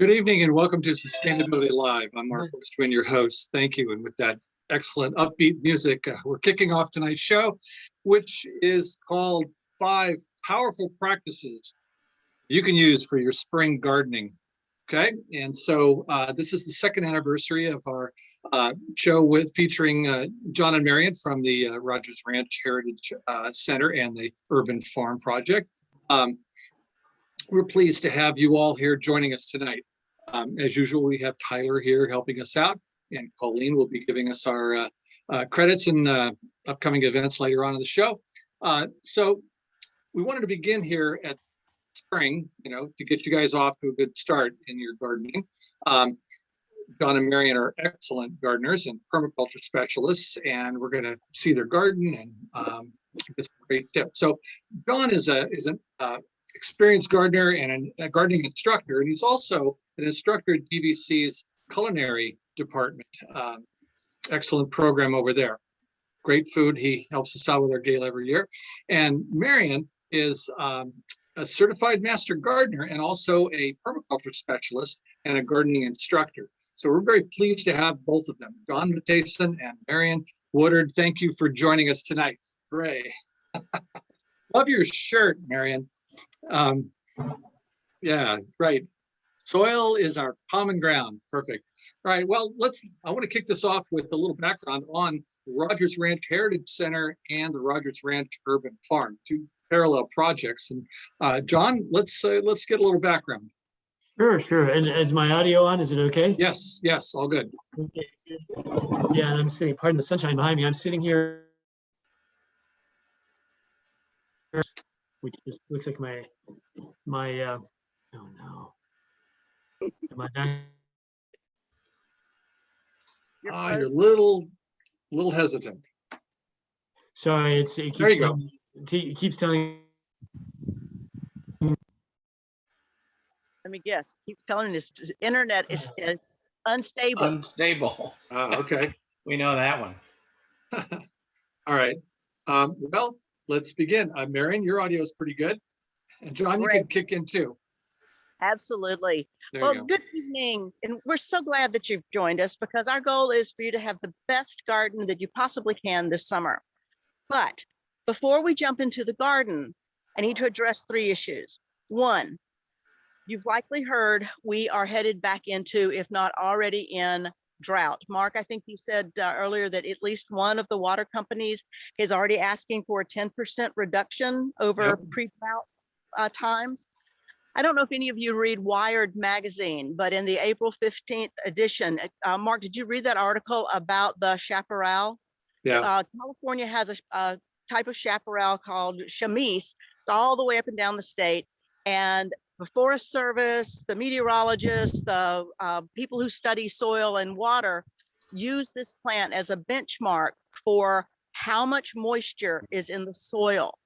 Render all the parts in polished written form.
Good evening and welcome to Sustainability Live. I'm Mark Westman, your host. Thank you. And with that excellent upbeat music, we're kicking off tonight's show, which is called 5 Powerful Practices You Can Use for Your Spring Gardening. Okay, and so this is the second anniversary of our show featuring John and Marian from the Rodgers Ranch Heritage Center and the Urban Farm Project. We're pleased to have you all here joining us tonight. As usual, we have Tyler here helping us out, and Colleen will be giving us our credits and upcoming events later on in the show. So we wanted to begin here at spring, to get you guys off to a good start in your gardening. John and Marian are excellent gardeners and permaculture specialists, and we're going to see their garden and get some great tips. So John is an experienced gardener and a gardening instructor, and he's also an instructor at DVC's culinary department. Excellent program over there. Great food. He helps us out with our gala every year. And Marian is a certified master gardener and also a permaculture specialist and a gardening instructor. So we're very pleased to have both of them, John Matheson and Marian Woodard. Thank you for joining us tonight. Hooray. Love your shirt, Marian. Yeah, right. Soil is our common ground. Perfect. All right, well, I want to kick this off with a little background on the Rodgers Ranch Heritage Center and the Rodgers Ranch Urban Farm, two parallel projects. And John, let's get a little background. Sure. And is my audio on? Is it okay? Yes, all good. Okay. Yeah, I'm sitting, pardon the sunshine behind me. I'm sitting here, which just looks like my oh no. Am I back? You're a little hesitant. Sorry, it keeps there you go. It keeps telling. Let me guess. Keeps telling us internet is unstable. Unstable. Okay. We know that one. All right. Well, let's begin. Marian, your audio is pretty good. And John, you can kick in too. Absolutely. Well, good evening. And we're so glad that you've joined us because our goal is for you to have the best garden that you possibly can this summer. But before we jump into the garden, I need to address 3 issues. 1, you've likely heard we are headed back into, if not already in, drought. Mark, I think you said earlier that at least one of the water companies is already asking for a 10% reduction over pre-drought times. I don't know if any of you read Wired magazine, but in the April 15th edition, Mark, did you read that article about the chaparral? Yeah. California has a type of chaparral called chamise. It's all the way up and down the state. And the Forest Service, the meteorologists, the people who study soil and water use this plant as a benchmark for how much moisture is in the soil.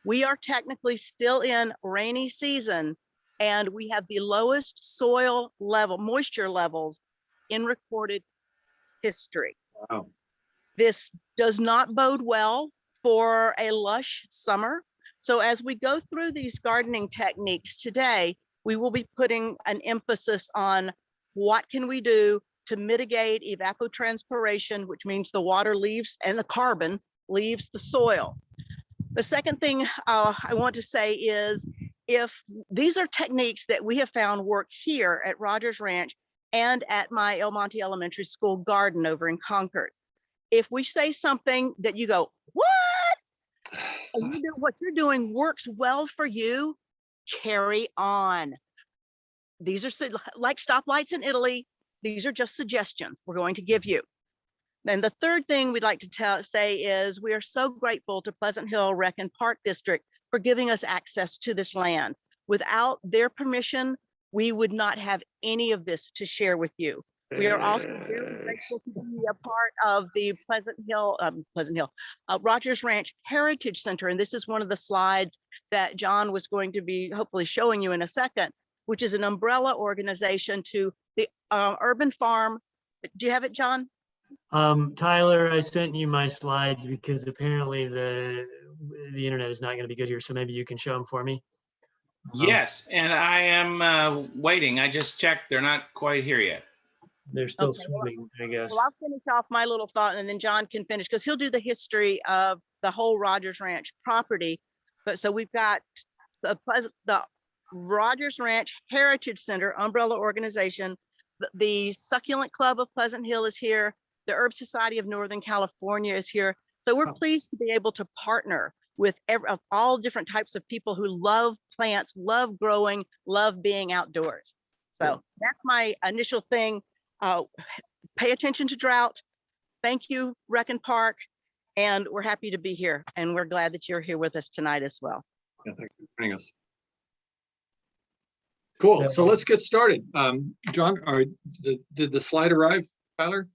We are technically still in rainy season, and we have the lowest soil level, moisture levels in recorded history. Wow. This does not bode well for a lush summer. So as we go through these gardening techniques today, we will be putting an emphasis on what can we do to mitigate evapotranspiration, which means the water leaves and the carbon leaves the soil. The second thing I want to say is, if these are techniques that we have found work here at Rodgers Ranch and at my El Monte Elementary School garden over in Concord. If we say something that you go, what? And you know what you're doing works well for you, carry on. These are like stoplights in Italy. These are just suggestions we're going to give you. Then the third thing we'd like to say is we are so grateful to Pleasant Hill Rec and Park District for giving us access to this land. Without their permission, we would not have any of this to share with you. We are also very grateful to be a part of the Rodgers Ranch Heritage Center. And this is one of the slides that John was going to be hopefully showing you in a second, which is an umbrella organization to the urban farm. Do you have it, John? Tyler, I sent you my slides because apparently the internet is not going to be good here. So maybe you can show them for me. Yes, and I am waiting. I just checked. They're not quite here yet. They're still Okay, well- swimming, I guess. Well, I'll finish off my little thought and then John can finish because he'll do the history of the whole Rodgers Ranch property. But so we've got the Rodgers Ranch Heritage Center umbrella organization. The Succulent Club of Pleasant Hill is here. The Herb Society of Northern California is here. So we're Oh. pleased to be able to partner with of all different types of people who love plants, love growing, love being outdoors. So that's my initial thing. Pay attention to drought. Thank you, Rec and Park. And we're happy to be here. And we're glad that you're here with us tonight as well. Yeah, thank you for joining us. Cool. So let's get started. John, did the slide arrive, Tyler?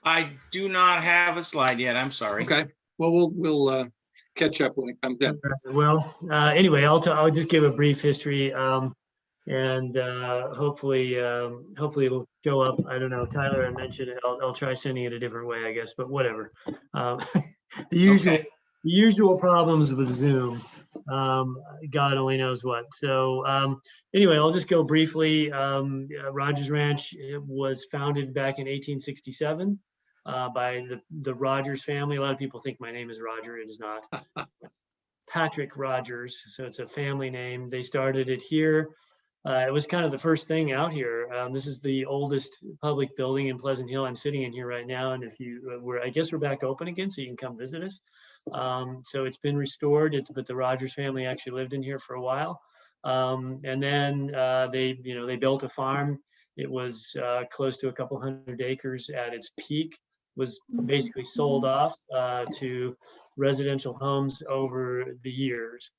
I do not have a slide yet. I'm sorry. Okay. Well, we'll catch up when it comes in. Well, anyway, I'll just give a brief history, and hopefully it'll show up. I don't know. Tyler, I mentioned it. I'll try sending it a different way, I guess. But whatever. The usual. Okay. The usual problems with Zoom, God only knows what. So anyway, I'll just go briefly. Rodgers Ranch was founded back in 1867 by the Rodgers family. A lot of people think my name is Roger. It is not. Patrick Rodgers. So it's a family name. They started it here. It was kind of the first thing out here. This is the oldest public building in Pleasant Hill. I'm sitting in here right now. And if I guess we're back open again, so you can come visit us. So it's been restored, but the Rodgers family actually lived in here for a while. And then they built a farm. It was close to a couple hundred acres at its peak, was basically sold off to residential homes over the years.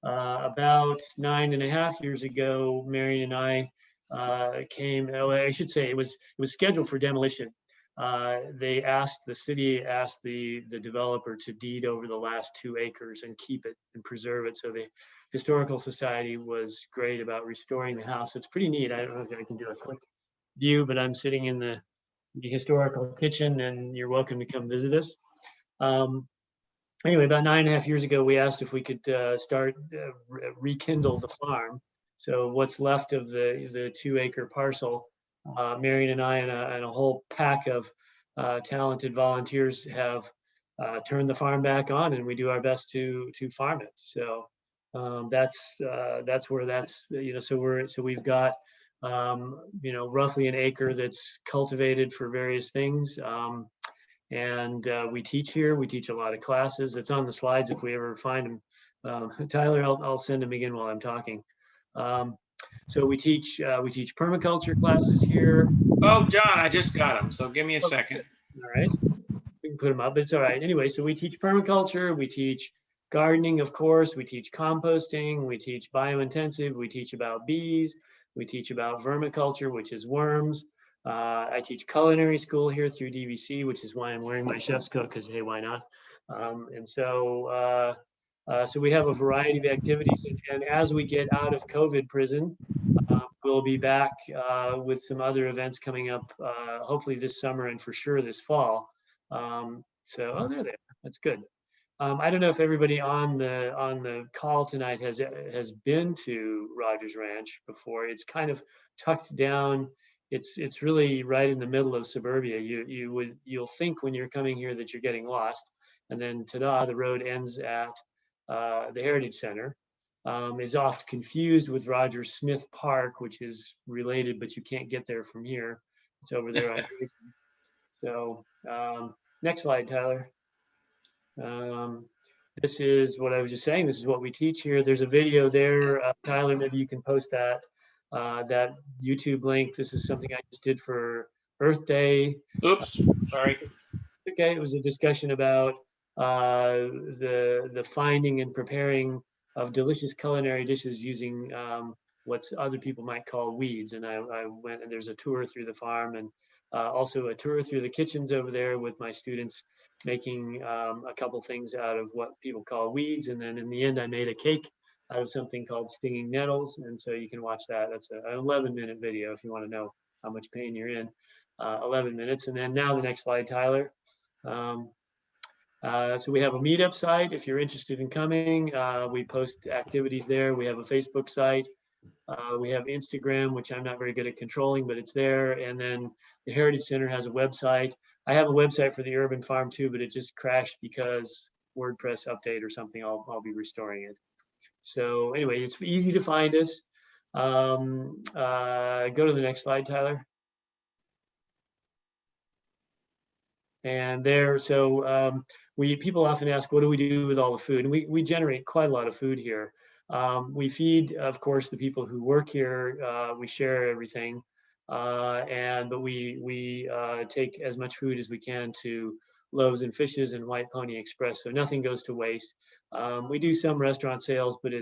About 9.5 years ago, Marian and I I should say it was scheduled for demolition. The city asked the developer to deed over the last 2 acres and keep it and preserve it. So the Historical Society was great about restoring the house. It's pretty neat. I don't know if I can do a quick view, but I'm sitting in the historical kitchen and you're welcome to come visit us. Anyway, about 9.5 years ago, we asked if we could rekindle the farm. So what's left of the 2-acre parcel, Marian and I and a whole pack of talented volunteers have turned the farm back on, and we do our best to farm it. So that's where that's so we've got roughly an acre that's cultivated for various things, and we teach here. We teach a lot of classes. It's on the slides if we ever find them. Tyler, I'll send them again while I'm talking. So we teach permaculture classes here. Oh, John, I just got them. So give me a second. All right, we can put them up. It's all right. Anyway, so we teach permaculture. We teach gardening, of course. We teach composting. We teach biointensive. We teach about bees. We teach about vermiculture, which is worms. I teach culinary school here through DVC, which is why I'm wearing my chef's coat, because hey, why not? So we have a variety of activities, and as we get out of COVID prison, we'll be back with some other events coming up, hopefully this summer and for sure this fall. Oh, they're there. That's good. I don't know if everybody on the call tonight has been to Rodgers Ranch before. It's kind of tucked down. It's really right in the middle of suburbia. You'll think when you're coming here that you're getting lost, and then ta-da, the road ends at the Heritage Center. Is oft confused with Rodgers Smith Park, which is related, but you can't get there from here. It's over there on Grayson. So next slide, Tyler. This is what I was just saying. This is what we teach here. There's a video there. Tyler, maybe you can post that YouTube link. This is something I just did for Earth Day. Oops, sorry. Okay, it was a discussion about the finding and preparing of delicious culinary dishes using what other people might call weeds. And I went, and there's a tour through the farm, and also a tour through the kitchens over there with my students, making a couple things out of what people call weeds. And then in the end, I made a cake out of something called stinging nettles. And so you can watch that. That's an 11-minute video if you want to know how much pain you're in. 11 minutes. And then now the next slide, Tyler. So we have a meetup site. If you're interested in coming, we post activities there. We have a Facebook site. We have Instagram, which I'm not very good at controlling, but it's there. And then the Heritage Center has a website. I have a website for the Urban Farm too, but it just crashed because WordPress update or something. I'll be restoring it. So anyway, it's easy to find us. Go to the next slide, Tyler. And there, so people often ask, what do we do with all the food? And we generate quite a lot of food here. We feed, of course, the people who work here. We share everything, but we take as much food as we can to Loaves and Fishes and White Pony Express, so nothing goes to waste. We do some restaurant sales, but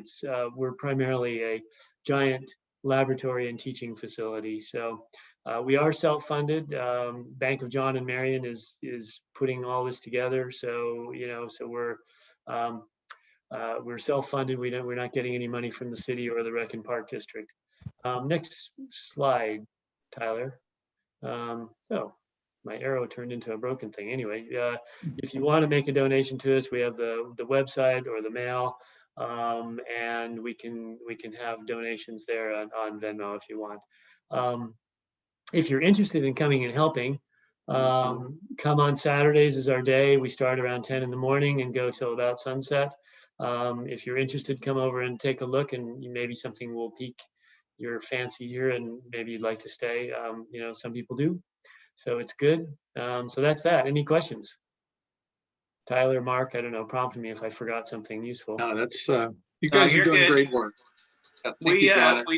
we're primarily a giant laboratory and teaching facility. So we are self-funded. Bank of John Marian is putting all this together. So we're self-funded. We're not getting any money from the city or the Rec and Park District. Next slide, Tyler. Oh, my arrow turned into a broken thing. Anyway, if you want to make a donation to us, we have the website or the mail, and we can have donations there on Venmo if you want. If you're interested in coming and helping, come on Saturdays is our day. We start around 10 in the morning and go till about sunset. If you're interested, come over and take a look, and maybe something will pique your fancy here, and maybe you'd like to stay. Some people do, so it's good. So that's that. Any questions? Tyler, Mark, I don't know, prompt me if I forgot something useful. No, that's you guys are doing good. great work. We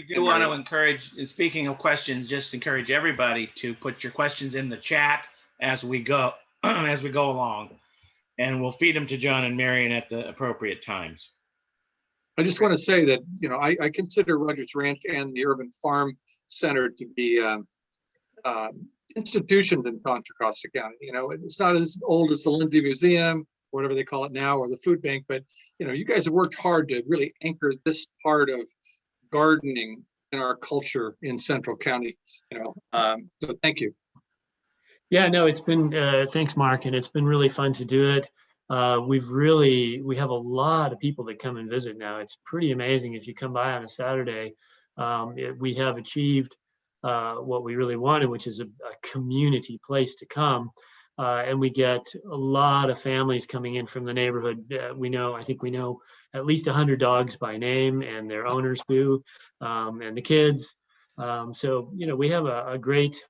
do want to encourage, speaking of questions, just encourage everybody to put your questions in the chat as we go along, and we'll feed them to John and Marian at the appropriate times. I just want to say that, I consider Rodgers Ranch and the Urban Farm Center to be institutions in Contra Costa County. It's not as old as the Lindsay Museum, whatever they call it now, or the food bank, but you guys have worked hard to really anchor this part of gardening in our culture in Central County. So thank you. Yeah, no, it's been thanks, Mark, and it's been really fun to do it. We have a lot of people that come and visit now. It's pretty amazing. If you come by on a Saturday, we have achieved what we really wanted, which is a community place to come. And we get a lot of families coming in from the neighborhood. I think we know at least 100 dogs by name, and their owners do, and the kids. So we have a great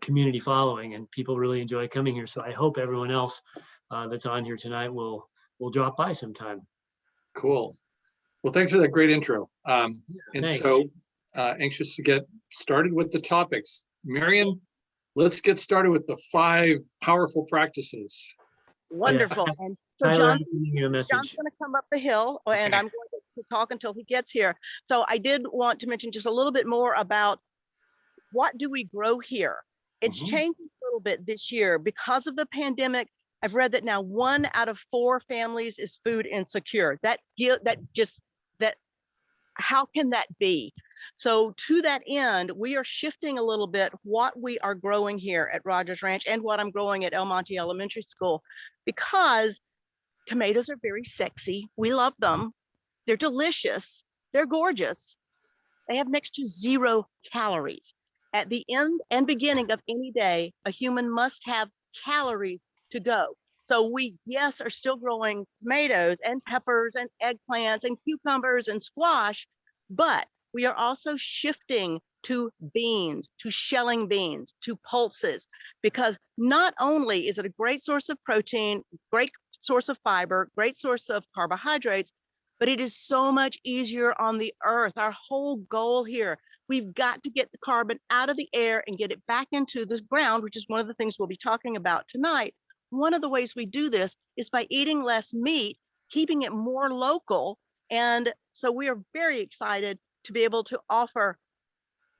community following, and people really enjoy coming here. So I hope everyone else that's on here tonight will drop by sometime. Cool. Well, thanks for that great intro. Thanks. So anxious to get started with the topics. Marian, let's get started with the 5 powerful practices. Wonderful. And so Tyler, John's I'm sending you a message. going to come up the hill, and I'm going to talk until he gets here. So I did want to mention just a little bit more about what do we grow here. It's changed a little bit this year because of the pandemic. I've read that now 1 out of 4 families is food insecure. How can that be? So to that end, we are shifting a little bit what we are growing here at Rodgers Ranch and what I'm growing at El Monte Elementary School, because tomatoes are very sexy. We love them. They're delicious. They're gorgeous. They have next to 0 calories. At the end and beginning of any day, a human must have calories to go. So we, yes, are still growing tomatoes and peppers and eggplants and cucumbers and squash, but we are also shifting to beans, to shelling beans, to pulses, because not only is it a great source of protein, great source of fiber, great source of carbohydrates, but it is so much easier on the earth. Our whole goal here, we've got to get the carbon out of the air and get it back into the ground, which is one of the things we'll be talking about tonight. One of the ways we do this is by eating less meat, keeping it more local. And so we are very excited to be able to offer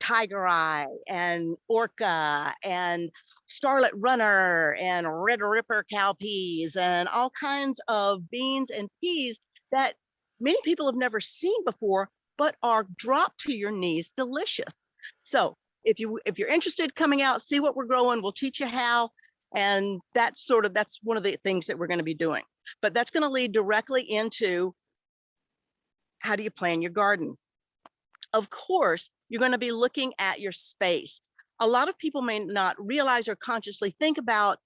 tiger eye and orca and scarlet runner and red ripper cowpeas and all kinds of beans and peas that many people have never seen before, but are dropped to your knees delicious. So if you're interested, coming out, see what we're growing, we'll teach you how. And that's one of the things that we're going to be doing. But that's going to lead directly into how do you plan your garden? Of course, you're going to be looking at your space. A lot of people may not realize or consciously think about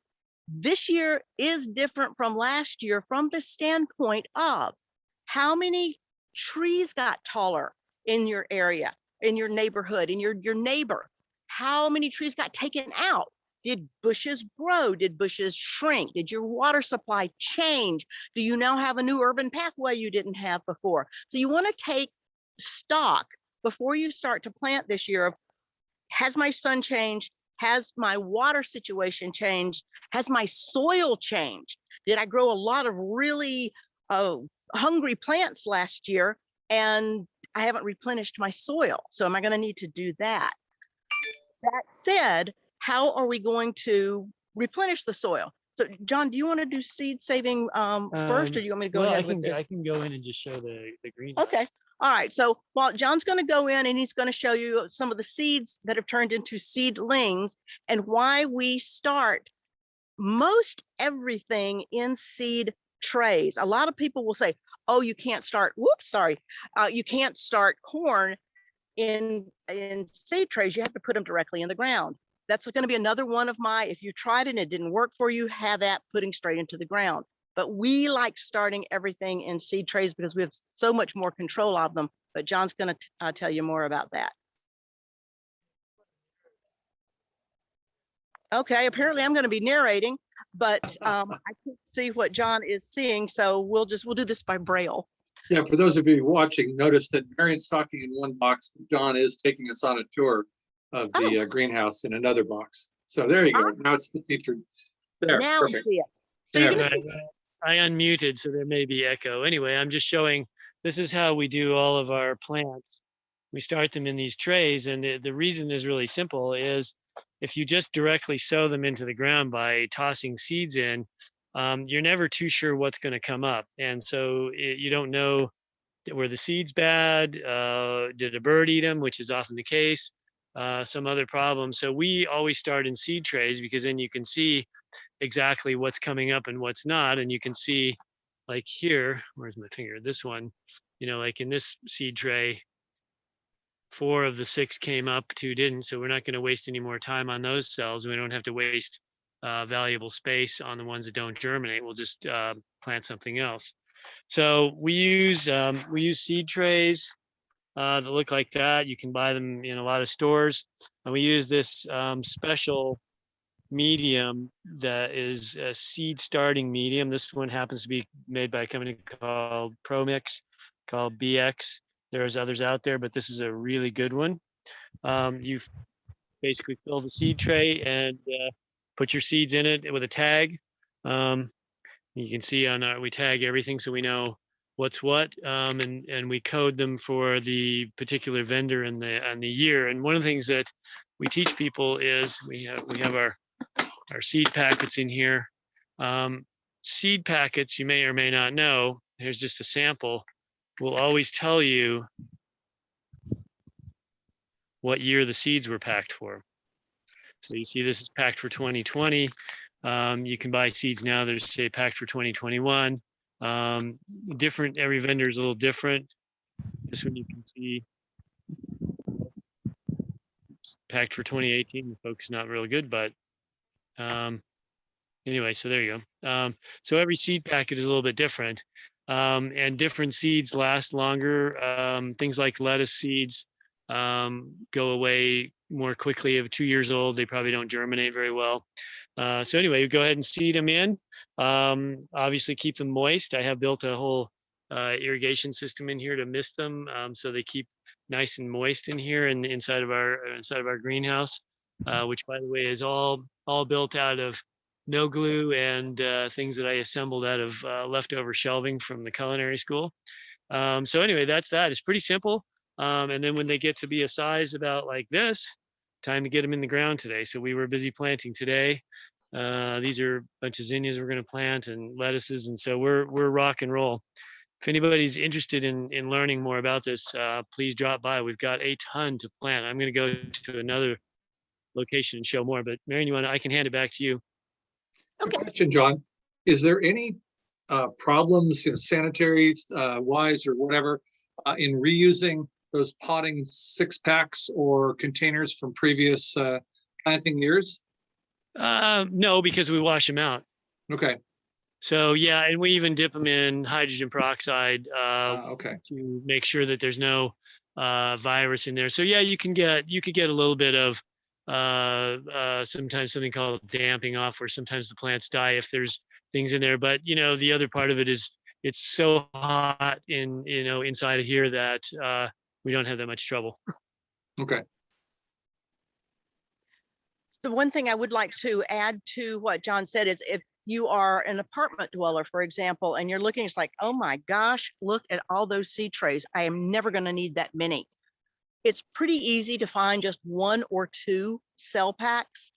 this year is different from last year from the standpoint of how many trees got taller in your area, in your neighborhood, in your neighbor. How many trees got taken out? Did bushes grow? Did bushes shrink? Did your water supply change? Do you now have a new urban pathway you didn't have before? So you want to take stock before you start to plant this year of, has my sun changed? Has my water situation changed? Has my soil changed? Did I grow a lot of really hungry plants last year and I haven't replenished my soil? So am I going to need to do that? That said, how are we going to replenish the soil? So John, do you want to do seed saving first, or do you want me to go ahead with this? I can go in and just show the green. Okay. All right. So while John's going to go in and he's going to show you some of the seeds that have turned into seedlings and why we start most everything in seed trays. A lot of people will say, oh, you can't start, you can't start corn in seed trays. You have to put them directly in the ground. That's going to be another one of my, if you tried it and it didn't work for you, have that putting straight into the ground. But we like starting everything in seed trays because we have so much more control of them. But John's going to tell you more about that. Okay, apparently I'm going to be narrating, but I can't see what John is seeing. So we'll do this by Braille. Yeah, for those of you watching, notice that Marian's talking in one box. John is taking us on a tour of the greenhouse in another box. So there you go. Now it's the featured. There, now perfect. we see it. So There. you're gonna see, I unmuted, so there may be echo. Anyway, I'm just showing, this is how we do all of our plants. We start them in these trays, and the reason is really simple, is if you just directly sow them into the ground by tossing seeds in, you're never too sure what's going to come up. And so you don't know, were the seeds bad? Did a bird eat them, which is often the case, some other problem. So we always start in seed trays because then you can see exactly what's coming up and what's not. And you can see, like here, where's my finger? This one, like in this seed tray, 4 of the 6 came up, 2 didn't. So we're not going to waste any more time on those cells. We don't have to waste valuable space on the ones that don't germinate. We'll just plant something else. So we use seed trays that look like that. You can buy them in a lot of stores. And we use this special medium that is a seed starting medium. This one happens to be made by a company called ProMix, called BX. There's others out there, but this is a really good one. You basically fill the seed tray and put your seeds in it with a tag. You can see on we tag everything so we know what's what, and we code them for the particular vendor and the year. And one of the things that we teach people is we have our seed packets in here. Seed packets, you may or may not know, here's just a sample, will always tell you what year the seeds were packed for. So you see this is packed for 2020. You can buy seeds now that say packed for 2021. Different, every vendor is a little different. This one you can see packed for 2018. The focus is not real good, but anyway, so there you go. So every seed packet is a little bit different, and different seeds last longer. Things like lettuce seeds go away more quickly. Of 2 years old, they probably don't germinate very well. So anyway, you go ahead and seed them in. Obviously keep them moist. I have built a whole irrigation system in here to mist them, so they keep nice and moist in here and inside of our greenhouse, which by the way is all built out of no glue and things that I assembled out of leftover shelving from the culinary school. So anyway, that's that. It's pretty simple. And then when they get to be a size about like this, time to get them in the ground today. So we were busy planting today. These are a bunch of zinnias we're going to plant and lettuces, and so we're rock and roll. If anybody's interested in learning more about this, please drop by. We've got a ton to plant. I'm going to go to another location and show more. But Marian, I can hand it back to you. Okay. Question, John. Is there any problems, sanitary wise or whatever, in reusing those potting 6-packs or containers from previous planting years? No, because we wash them out. Okay. So yeah, and we even dip them in hydrogen peroxide Okay. to make sure that there's no virus in there. So yeah, you could get a little bit of sometimes something called damping off, where sometimes the plants die if there's things in there. But the other part of it is it's so hot inside of here that we don't have that much trouble. Okay. The one thing I would like to add to what John said is, if you are an apartment dweller, for example, and you're looking, it's like, oh my gosh, look at all those seed trays. I am never going to need that many. It's pretty easy to find just 1 or 2 cell packs.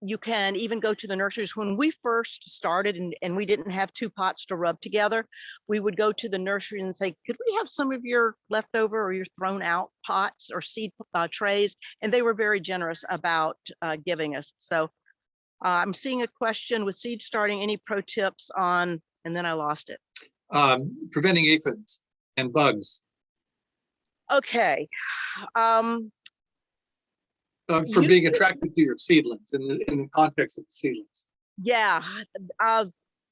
You can even go to the nurseries. When we first started and we didn't have 2 pots to rub together, we would go to the nursery and say, could we have some of your leftover or your thrown out pots or seed trays? And they were very generous about giving us. So I'm seeing a question with seed starting, any pro tips on, and then I lost it. Preventing aphids and bugs. Okay. From being attracted to your seedlings in the context of the seedlings. Yeah.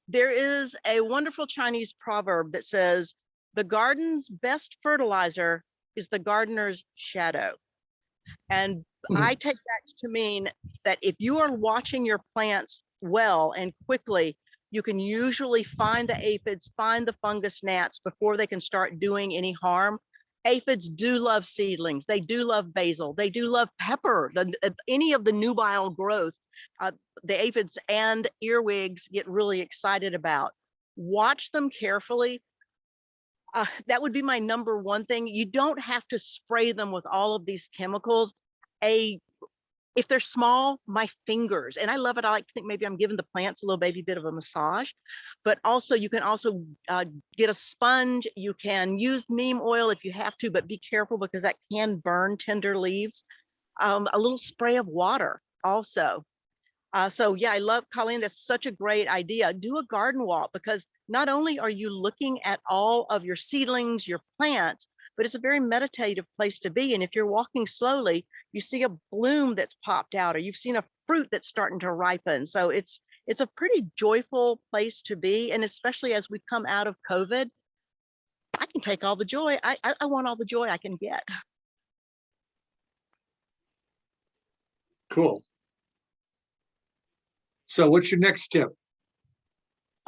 There is a wonderful Chinese proverb that says, the garden's best fertilizer is the gardener's shadow. And I take that to mean that if you are watching your plants well and quickly, you can usually find the aphids, find the fungus gnats before they can start doing any harm. Aphids do love seedlings. They do love basil. They do love pepper. Any of the nubile growth, the aphids and earwigs get really excited about. Watch them carefully. That would be my number one thing. You don't have to spray them with all of these chemicals. If they're small, my fingers, and I love it. I like to think maybe I'm giving the plants a little baby bit of a massage, but also you can also get a sponge. You can use neem oil if you have to, but be careful because that can burn tender leaves. A little spray of water also. So yeah, I love, Colleen, that's such a great idea. Do a garden walk, because not only are you looking at all of your seedlings, your plants, but it's a very meditative place to be. And if you're walking slowly, you see a bloom that's popped out, or you've seen a fruit that's starting to ripen. So it's a pretty joyful place to be. And especially as we come out of COVID, I can take all the joy. I want all the joy I can get. Cool. So what's your next tip?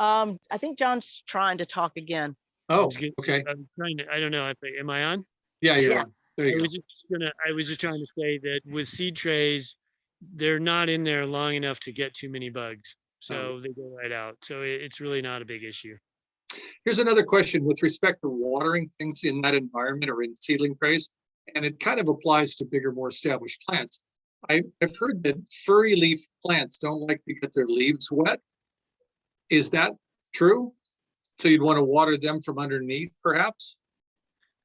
I think John's trying to talk again. Oh, okay. I'm trying to, I don't know. Am I on? Yeah, you're Yeah. on. There you go. I was just trying to say that with seed trays, they're not in there long enough to get too many bugs. So they go right out. So it's really not a big issue. Here's another question with respect to watering things in that environment or in seedling trays, and it kind of applies to bigger, more established plants. I've heard that furry leaf plants don't like to get their leaves wet. Is that true? So you'd want to water them from underneath, perhaps?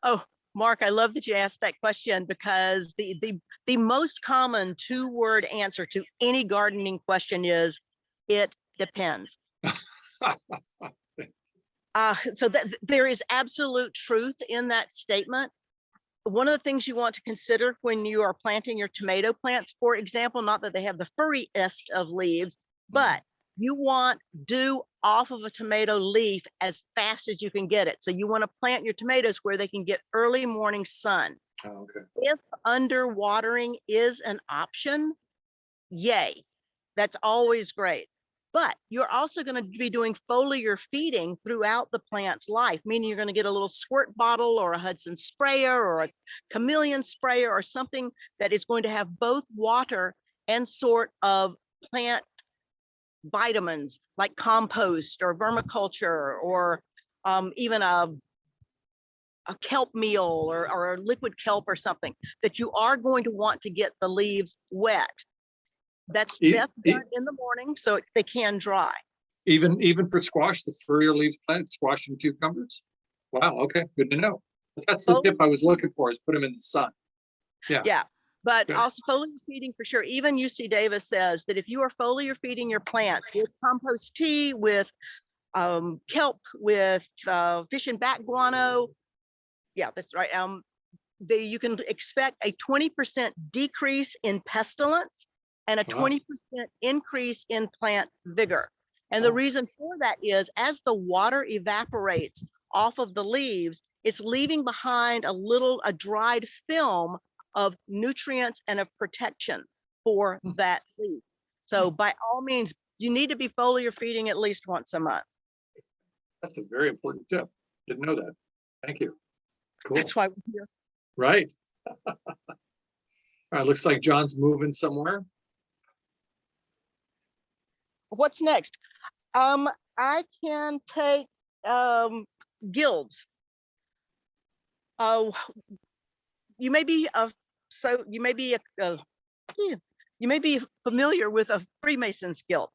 Oh, Mark, I love that you asked that question, because the most common 2-word answer to any gardening question is, it depends. So that there is absolute truth in that statement. One of the things you want to consider when you are planting your tomato plants, for example, not that they have the furriest of leaves, but you want dew off of a tomato leaf as fast as you can get it. So you want to plant your tomatoes where they can get early morning sun. Oh, okay. If underwatering is an option, yay, that's always great. But you're also going to be doing foliar feeding throughout the plant's life, meaning you're going to get a little squirt bottle or a Hudson sprayer or a chameleon sprayer or something that is going to have both water and sort of plant vitamins like compost or vermiculture, or even a kelp meal or a liquid kelp or something that you are going to want to get the leaves wet. That's best done in the morning so they can dry. Even for squash, the furrier leaf plants, squash and cucumbers? Wow, okay, good to know. That's the tip I was looking for, is put them in the sun. Yeah. Yeah. But Good. also foliar feeding for sure. Even UC Davis says that if you are foliar feeding your plants with compost tea, with kelp, with fish and bat guano, yeah, that's right. You can expect a 20% decrease in pestilence and a Wow. 20% increase in plant vigor. And the Wow. reason for that is as the water evaporates off of the leaves, it's leaving behind a dried film of nutrients and of protection for that leaf. So by all means, you need to be foliar feeding at least once a month. That's a very important tip. Didn't know that. Thank you. Cool. That's why we're here. Right. All right, looks like John's moving somewhere. What's next? I can take guilds. You may be you may be familiar with a Freemasons guild.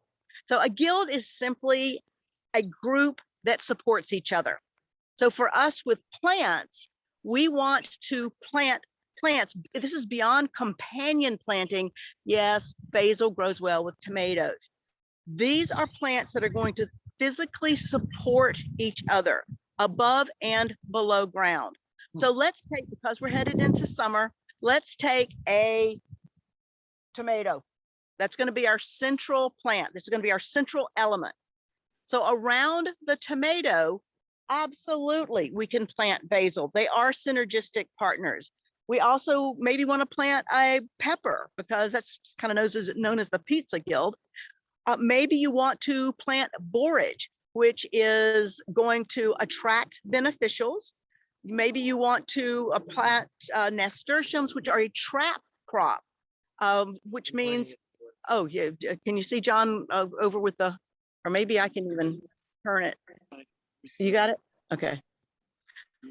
So a guild is simply a group that supports each other. So for us with plants, we want to plant plants. This is beyond companion planting. Yes, basil grows well with tomatoes. These are plants that are going to physically support each other above and below ground. So let's take, because we're headed into summer, let's take a tomato. That's going to be our central plant. This is going to be our central element. So around the tomato, absolutely, we can plant basil. They are synergistic partners. We also maybe want to plant a pepper because that's kind of known as the pizza guild. Maybe you want to plant borage, which is going to attract beneficials. Maybe you want to plant nasturtiums, which are a trap crop, which means, oh yeah, can you see John over with the, or maybe I can even turn it. You got it? Okay.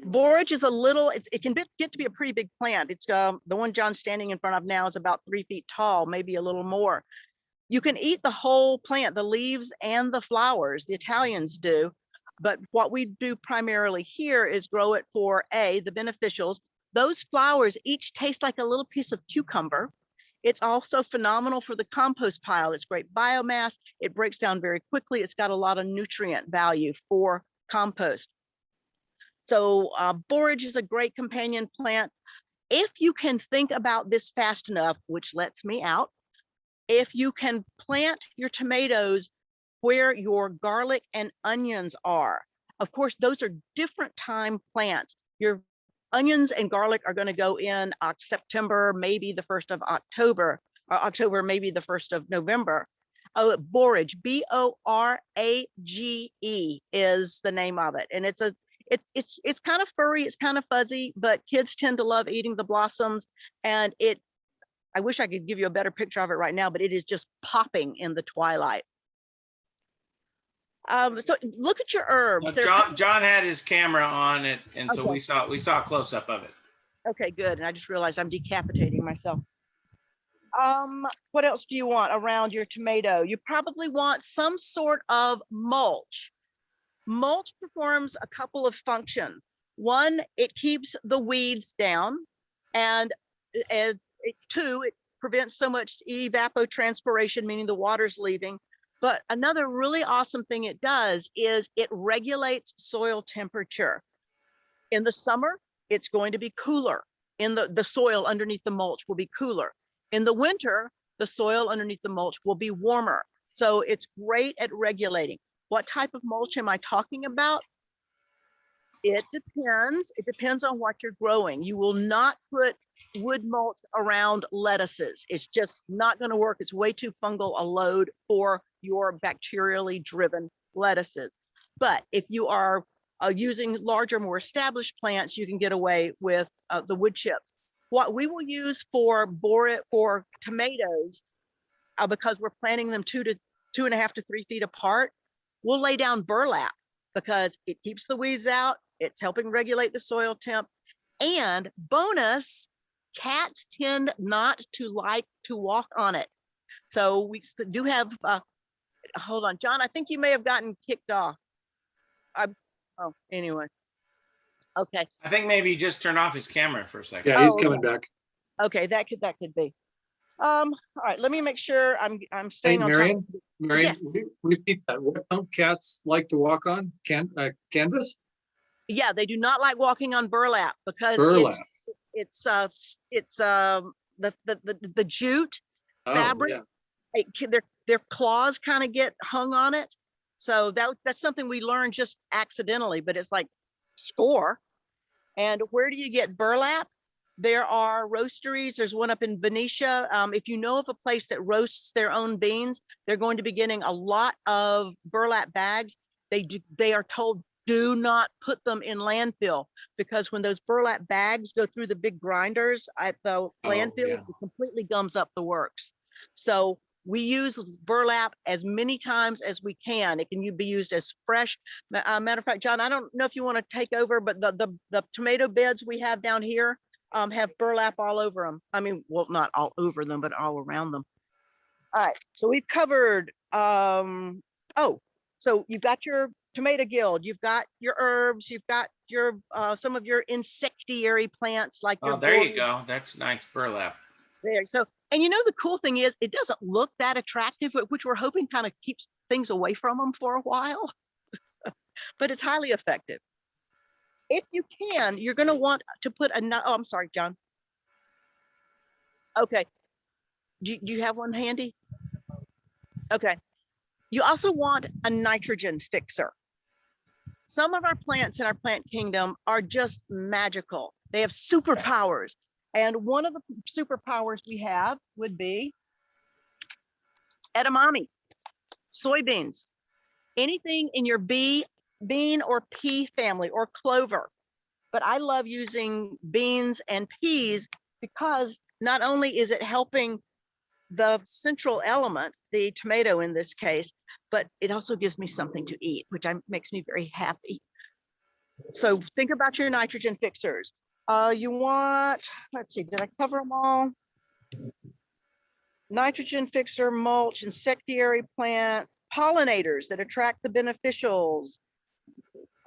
Borage is a little, it can get to be a pretty big plant. It's the one John's standing in front of now is about 3 feet tall, maybe a little more. You can eat the whole plant, the leaves and the flowers, the Italians do. But what we do primarily here is grow it for the beneficials. Those flowers each taste like a little piece of cucumber. It's also phenomenal for the compost pile. It's great biomass. It breaks down very quickly. It's got a lot of nutrient value for compost. So borage is a great companion plant. If you can think about this fast enough, which lets me out, if you can plant your tomatoes where your garlic and onions are, of course, those are different time plants. Your onions and garlic are going to go in September, maybe the 1st of October, or October, maybe the 1st of November. Borage, B-O-R-A-G-E is the name of it. And it's kind of furry, it's kind of fuzzy, but kids tend to love eating the blossoms. And I wish I could give you a better picture of it right now, but it is just popping in the twilight. So look at your herbs. John had his camera on it, and so we saw a close up of it. Okay, good. And I just realized I'm decapitating myself. What else do you want around your tomato? You probably want some sort of mulch. Mulch performs a couple of functions. One, it keeps the weeds down, and two, it prevents so much evapotranspiration, meaning the water's leaving. But another really awesome thing it does is it regulates soil temperature. In the summer, it's going to be cooler. In the soil underneath the mulch will be cooler. In the winter, the soil underneath the mulch will be warmer. So it's great at regulating. What type of mulch am I talking about? It depends. It depends on what you're growing. You will not put wood mulch around lettuces. It's just not going to work. It's way too fungal a load for your bacterially driven lettuces. But if you are using larger, more established plants, you can get away with the wood chips. What we will use for tomatoes, because we're planting them 2.5 to 3 feet apart, we'll lay down burlap because it keeps the weeds out. It's helping regulate the soil temp. And bonus, cats tend not to like to walk on it. So we do have, hold on, John, I think you may have gotten kicked off. Anyway. Okay. I think maybe he just turned off his camera for a second. Yeah, he's coming back. Okay, that could be. All right, let me make sure I'm Hey, staying on top. Marion, Marion, Yes. repeat that. What don't cats like to walk on? Canvas? Yeah, they do not like walking on burlap because Burlap. it's the jute Oh, fabric. yeah. Their claws kind of get hung on it. So that's something we learned just accidentally, but it's like score. And where do you get burlap? There are roasteries. There's one up in Benicia. If you know of a place that roasts their own beans, they're going to be getting a lot of burlap bags. They are told, do not put them in landfill, because when those burlap bags go through the big grinders at the landfill, yeah. it completely gums up the works. So we use burlap as many times as we can. It can be used as fresh. Matter of fact, John, I don't know if you want to take over, but the tomato beds we have down here have burlap all over them. I mean, well, not all over them, but all around them. All right, so we've covered, so you've got your tomato guild, you've got your herbs, you've got your some of your insectiary plants like your Oh, there you gourd. go. That's nice burlap. There. So, and you know, the cool thing is it doesn't look that attractive, which we're hoping kind of keeps things away from them for a while, but it's highly effective. If you can, you're going to want to put oh, I'm sorry, John. Okay. Do you have one handy? Okay. You also want a nitrogen fixer. Some of our plants in our plant kingdom are just magical. They have superpowers. And one of the superpowers we have would be edamame, soybeans, anything in your bean or pea family, or clover. But I love using beans and peas because not only is it helping the central element, the tomato in this case, but it also gives me something to eat, which makes me very happy. So think about your nitrogen fixers. You want, let's see, did I cover them all? Nitrogen fixer, mulch, insectiary plant, pollinators that attract the beneficials.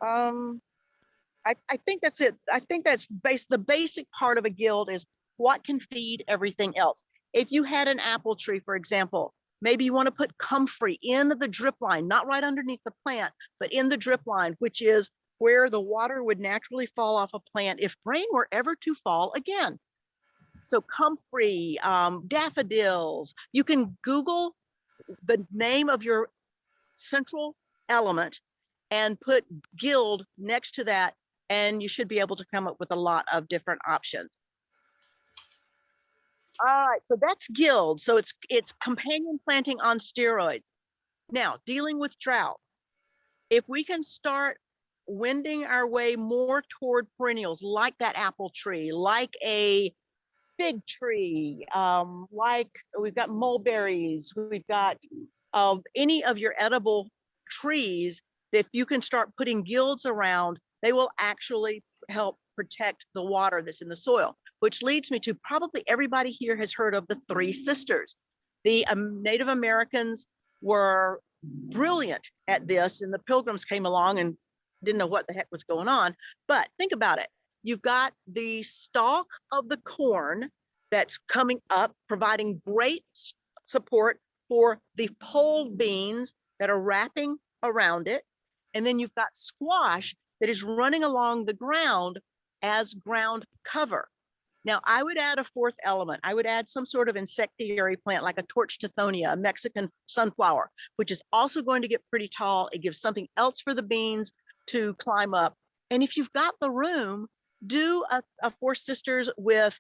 I think that's it. I think that's the basic part of a guild is what can feed everything else. If you had an apple tree, for example, maybe you want to put comfrey in the drip line, not right underneath the plant, but in the drip line, which is where the water would naturally fall off a plant if rain were ever to fall again. So comfrey, daffodils, you can Google the name of your central element and put guild next to that, and you should be able to come up with a lot of different options. All right, so that's guild. So it's companion planting on steroids. Now, dealing with drought. If we can start wending our way more toward perennials like that apple tree, like a fig tree, like we've got mulberries, we've got any of your edible trees, if you can start putting guilds around, they will actually help protect the water that's in the soil, which leads me to probably everybody here has heard of the Three Sisters. The Native Americans were brilliant at this, and the Pilgrims came along and didn't know what the heck was going on. But think about it. You've got the stalk of the corn that's coming up, providing great support for the pole beans that are wrapping around it. And then you've got squash that is running along the ground as ground cover. Now, I would add a fourth element. I would add some sort of insectiary plant like a torch tithonia, a Mexican sunflower, which is also going to get pretty tall. It gives something else for the beans to climb up. And if you've got the room, do a Four Sisters with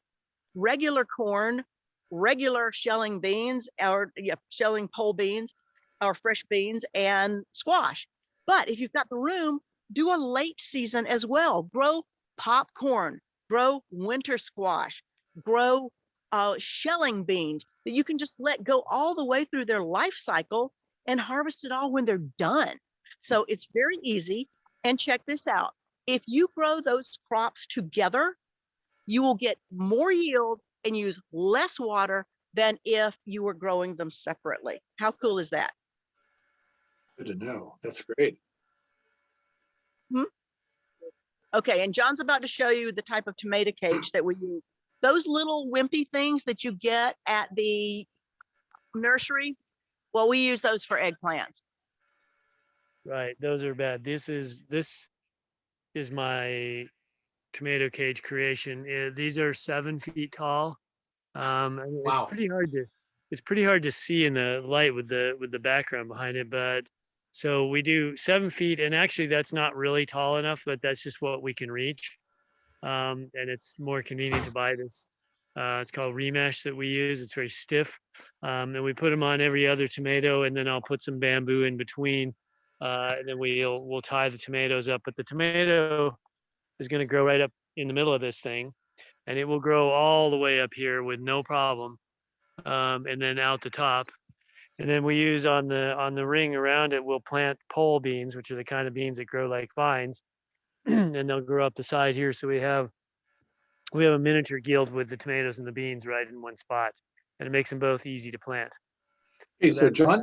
regular corn, regular shelling beans, or shelling pole beans, or fresh beans, and squash. But if you've got the room, do a late season as well. Grow popcorn, grow winter squash, grow shelling beans that you can just let go all the way through their life cycle and harvest it all when they're done. So it's very easy. And check this out. If you grow those crops together, you will get more yield and use less water than if you were growing them separately. How cool is that? Good to know. That's great. Okay, and John's about to show you the type of tomato cage that we use. Those little wimpy things that you get at the nursery, well, we use those for eggplants. Right, those are bad. This is my tomato cage creation. These are 7 feet tall. And it's Wow. pretty hard to see in the light with the background behind it. But so we do 7 feet, and actually that's not really tall enough, but that's just what we can reach. And it's more convenient to buy this. It's called remesh that we use. It's very stiff, and we put them on every other tomato, and then I'll put some bamboo in between, and then we'll tie the tomatoes up. But the tomato is going to grow right up in the middle of this thing, and it will grow all the way up here with no problem, and then out the top. And then we use on the ring around it, we'll plant pole beans, which are the kind of beans that grow like vines, and they'll grow up the side here. So we have a miniature guild with the tomatoes and the beans right in one spot, and it makes them both easy to plant. Hey, So so John,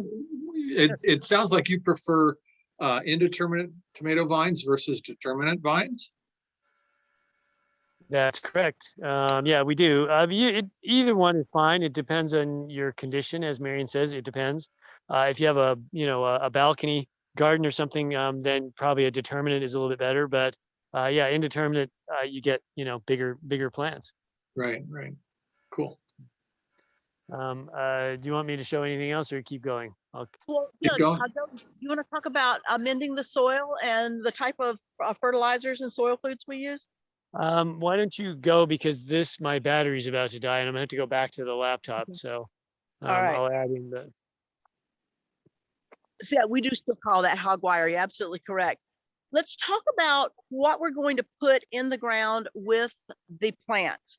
it sounds like you prefer indeterminate tomato vines versus determinate vines. That's correct. Yeah, we do. Either one is fine. It depends on your condition, as Marian says. It depends. If you have a balcony garden or something, then probably a determinate is a little bit better. But yeah, indeterminate, you get bigger plants. Right. Cool. Do you want me to show anything else, or keep going? Well, Keep going. You want to talk about amending the soil and the type of fertilizers and soil foods we use? Why don't you go, because my battery's about to die and I'm gonna have to go back to the laptop. Okay. So All right. I'll add in the. So yeah, we do still call that hog wire. You're absolutely correct. Let's talk about what we're going to put in the ground with the plants.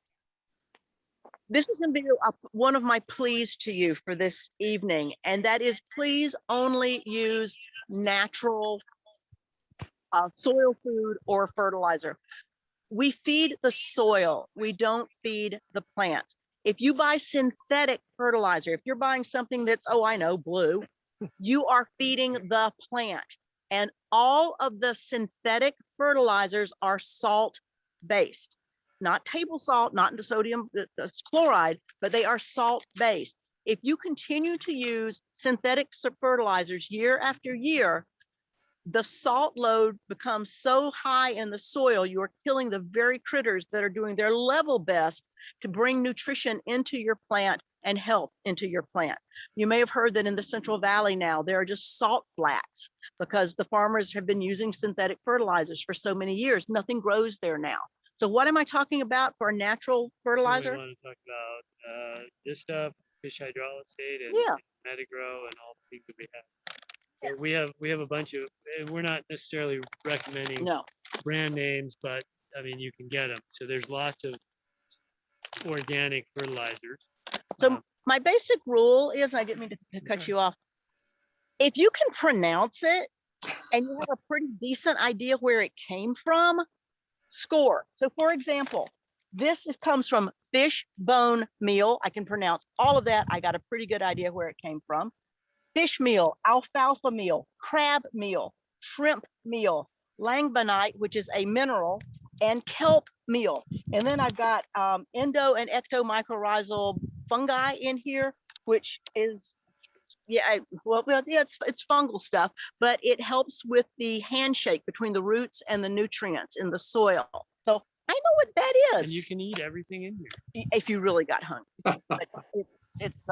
This is going to be one of my pleas to you for this evening, and that is, please only use natural soil food or fertilizer. We feed the soil, we don't feed the plants. If you buy synthetic fertilizer, if you're buying something that's, blue, you are feeding the plant. And all of the synthetic fertilizers are salt-based, not table salt, not sodium chloride, but they are salt-based. If you continue to use synthetic fertilizers year after year, the salt load becomes so high in the soil, you are killing the very critters that are doing their level best to bring nutrition into your plant and health into your plant. You may have heard that in the Central Valley now, there are just salt flats because the farmers have been using synthetic fertilizers for so many years. Nothing grows there now. So what am I talking about for a natural fertilizer? We want to talk about this stuff, fish hydrolysate and Metagrow and all the things that we have. So we have a bunch of, we're not necessarily recommending brand names, but I mean, you can get them. So there's lots of organic fertilizers. So my basic rule is, I didn't mean to cut you off. If you can pronounce it and you have a pretty decent idea where it came from, score. So for example, this comes from fish bone meal. I can pronounce all of that. I got a pretty good idea where it came from. Fish meal, alfalfa meal, crab meal, shrimp meal, langbonite, which is a mineral, and kelp meal. And then I've got endo and ectomycorrhizal fungi in here, which is, it's fungal stuff, but it helps with the handshake between the roots and the nutrients in the soil. So I know what that is. And you can eat everything in here. If you really got hungry. But it's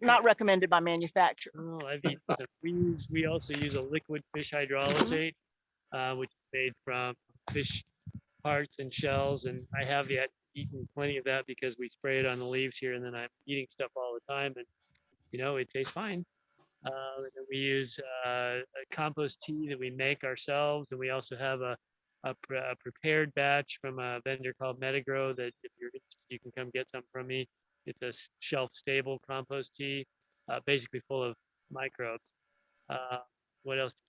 not recommended by manufacturer. Oh, I've eaten some. We also use a liquid fish hydrolysate, which is made from fish parts and shells. And I have eaten plenty of that because we spray it on the leaves here, and then I'm eating stuff all the time, and it tastes fine. And we use a compost tea that we make ourselves, and we also have a prepared batch from a vendor called Metagrow that if you're interested, you can come get some from me. It's a shelf-stable compost tea, basically full of microbes. What else do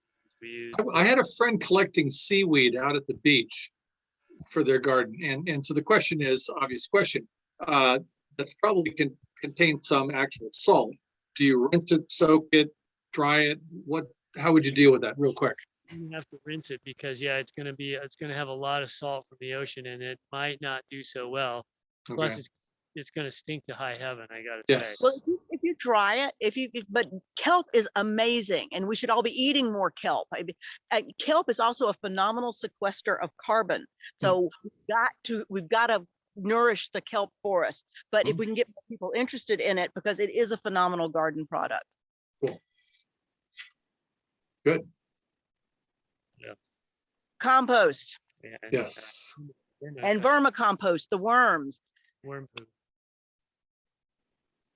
we use? I had a friend collecting seaweed out at the beach for their garden, and so the question is, obvious question, that's probably can contain some actual salt. Do you rinse it, soak it, dry it? How would you deal with that, real quick? You have to rinse it because it's going to have a lot of salt from the ocean, and it might not do so well. Plus, Okay. it's going to stink to high heaven, I got to Yes. say. Well, if you dry it, but kelp is amazing, and we should all be eating more kelp. Kelp is also a phenomenal sequester of carbon. So we've got to nourish the kelp forest. But if we can get more people interested in it, because it is a phenomenal garden product. Cool. Good. Yes. Compost And, Yes. and vermicompost, the worms. worm poop.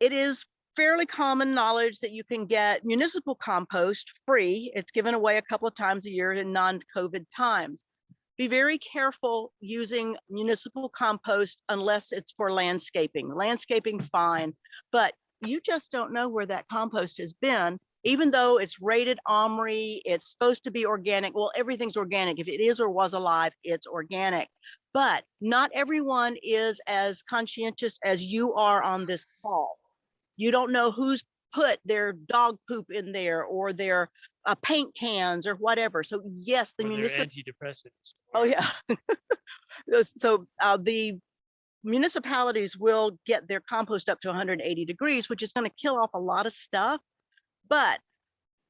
It is fairly common knowledge that you can get municipal compost free. It's given away a couple of times a year in non-COVID times. Be very careful using municipal compost unless it's for landscaping. Landscaping, fine, but you just don't know where that compost has been. Even though it's rated OMRI, it's supposed to be organic. Well, everything's organic. If it is or was alive, it's organic. But not everyone is as conscientious as you are on this call. You don't know who's put their dog poop in there or their paint cans or whatever. So yes, the municipal antidepressants. Oh yeah. So the municipalities will get their compost up to 180 degrees, which is going to kill off a lot of stuff. But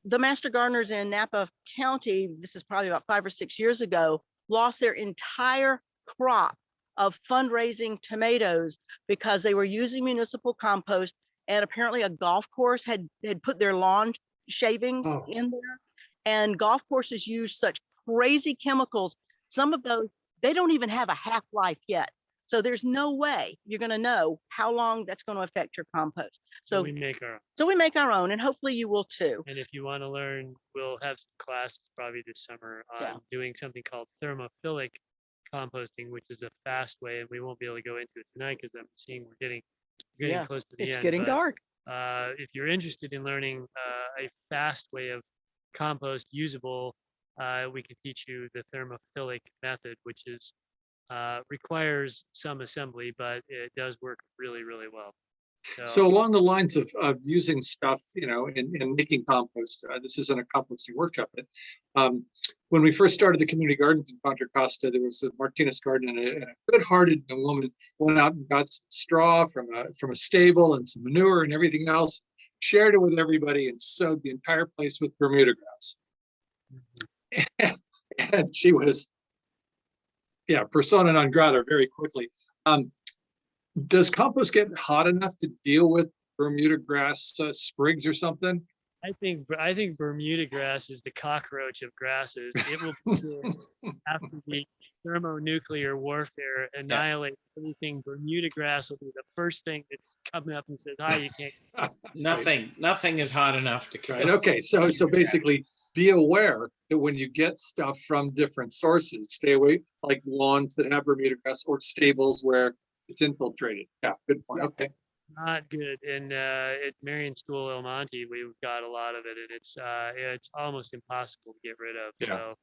the master gardeners in Napa County, this is probably about 5 or 6 years ago, lost their entire crop of fundraising tomatoes because they were using municipal compost, and apparently a golf course had put their lawn shavings in there, and golf courses use such crazy chemicals. Some of those, they don't even have a half-life yet. So there's no way you're going to know how long that's going to affect your compost. So we make our own. So we make our own, and hopefully you will too. And if you want to learn, we'll have some classes probably this summer on doing something called thermophilic composting, which is a fast way, and we won't be able to go into it tonight because I'm seeing we're getting close to the end. It's getting dark. If you're interested in learning a fast way of compost usable, we can teach you the thermophilic method, which is requires some assembly, but it does work really, really well. So along the lines of using stuff, in making compost, this isn't a composting workshop, but when we first started the community gardens in Contra Costa, there was a Martinez garden, and a good-hearted woman went out and got some straw from a stable and some manure and everything else, shared it with everybody, and sowed the entire place with Bermuda grass. And she was, persona non grata very quickly. Does compost get hot enough to deal with Bermuda grass sprigs or something? I think Bermuda grass is the cockroach of grasses. It will after the thermonuclear warfare annihilate everything. Bermuda grass will be the first thing that's coming up and says, "Hi, you can't." Nothing is hot enough to kill. Right. Okay. So basically, be aware that when you get stuff from different sources, stay away, like lawns that have Bermuda grass or stables where it's infiltrated. Yeah, good point. Okay. Not good. And at Marian School El Monte, we've got a lot of it, and it's almost impossible to get rid of. Yeah. So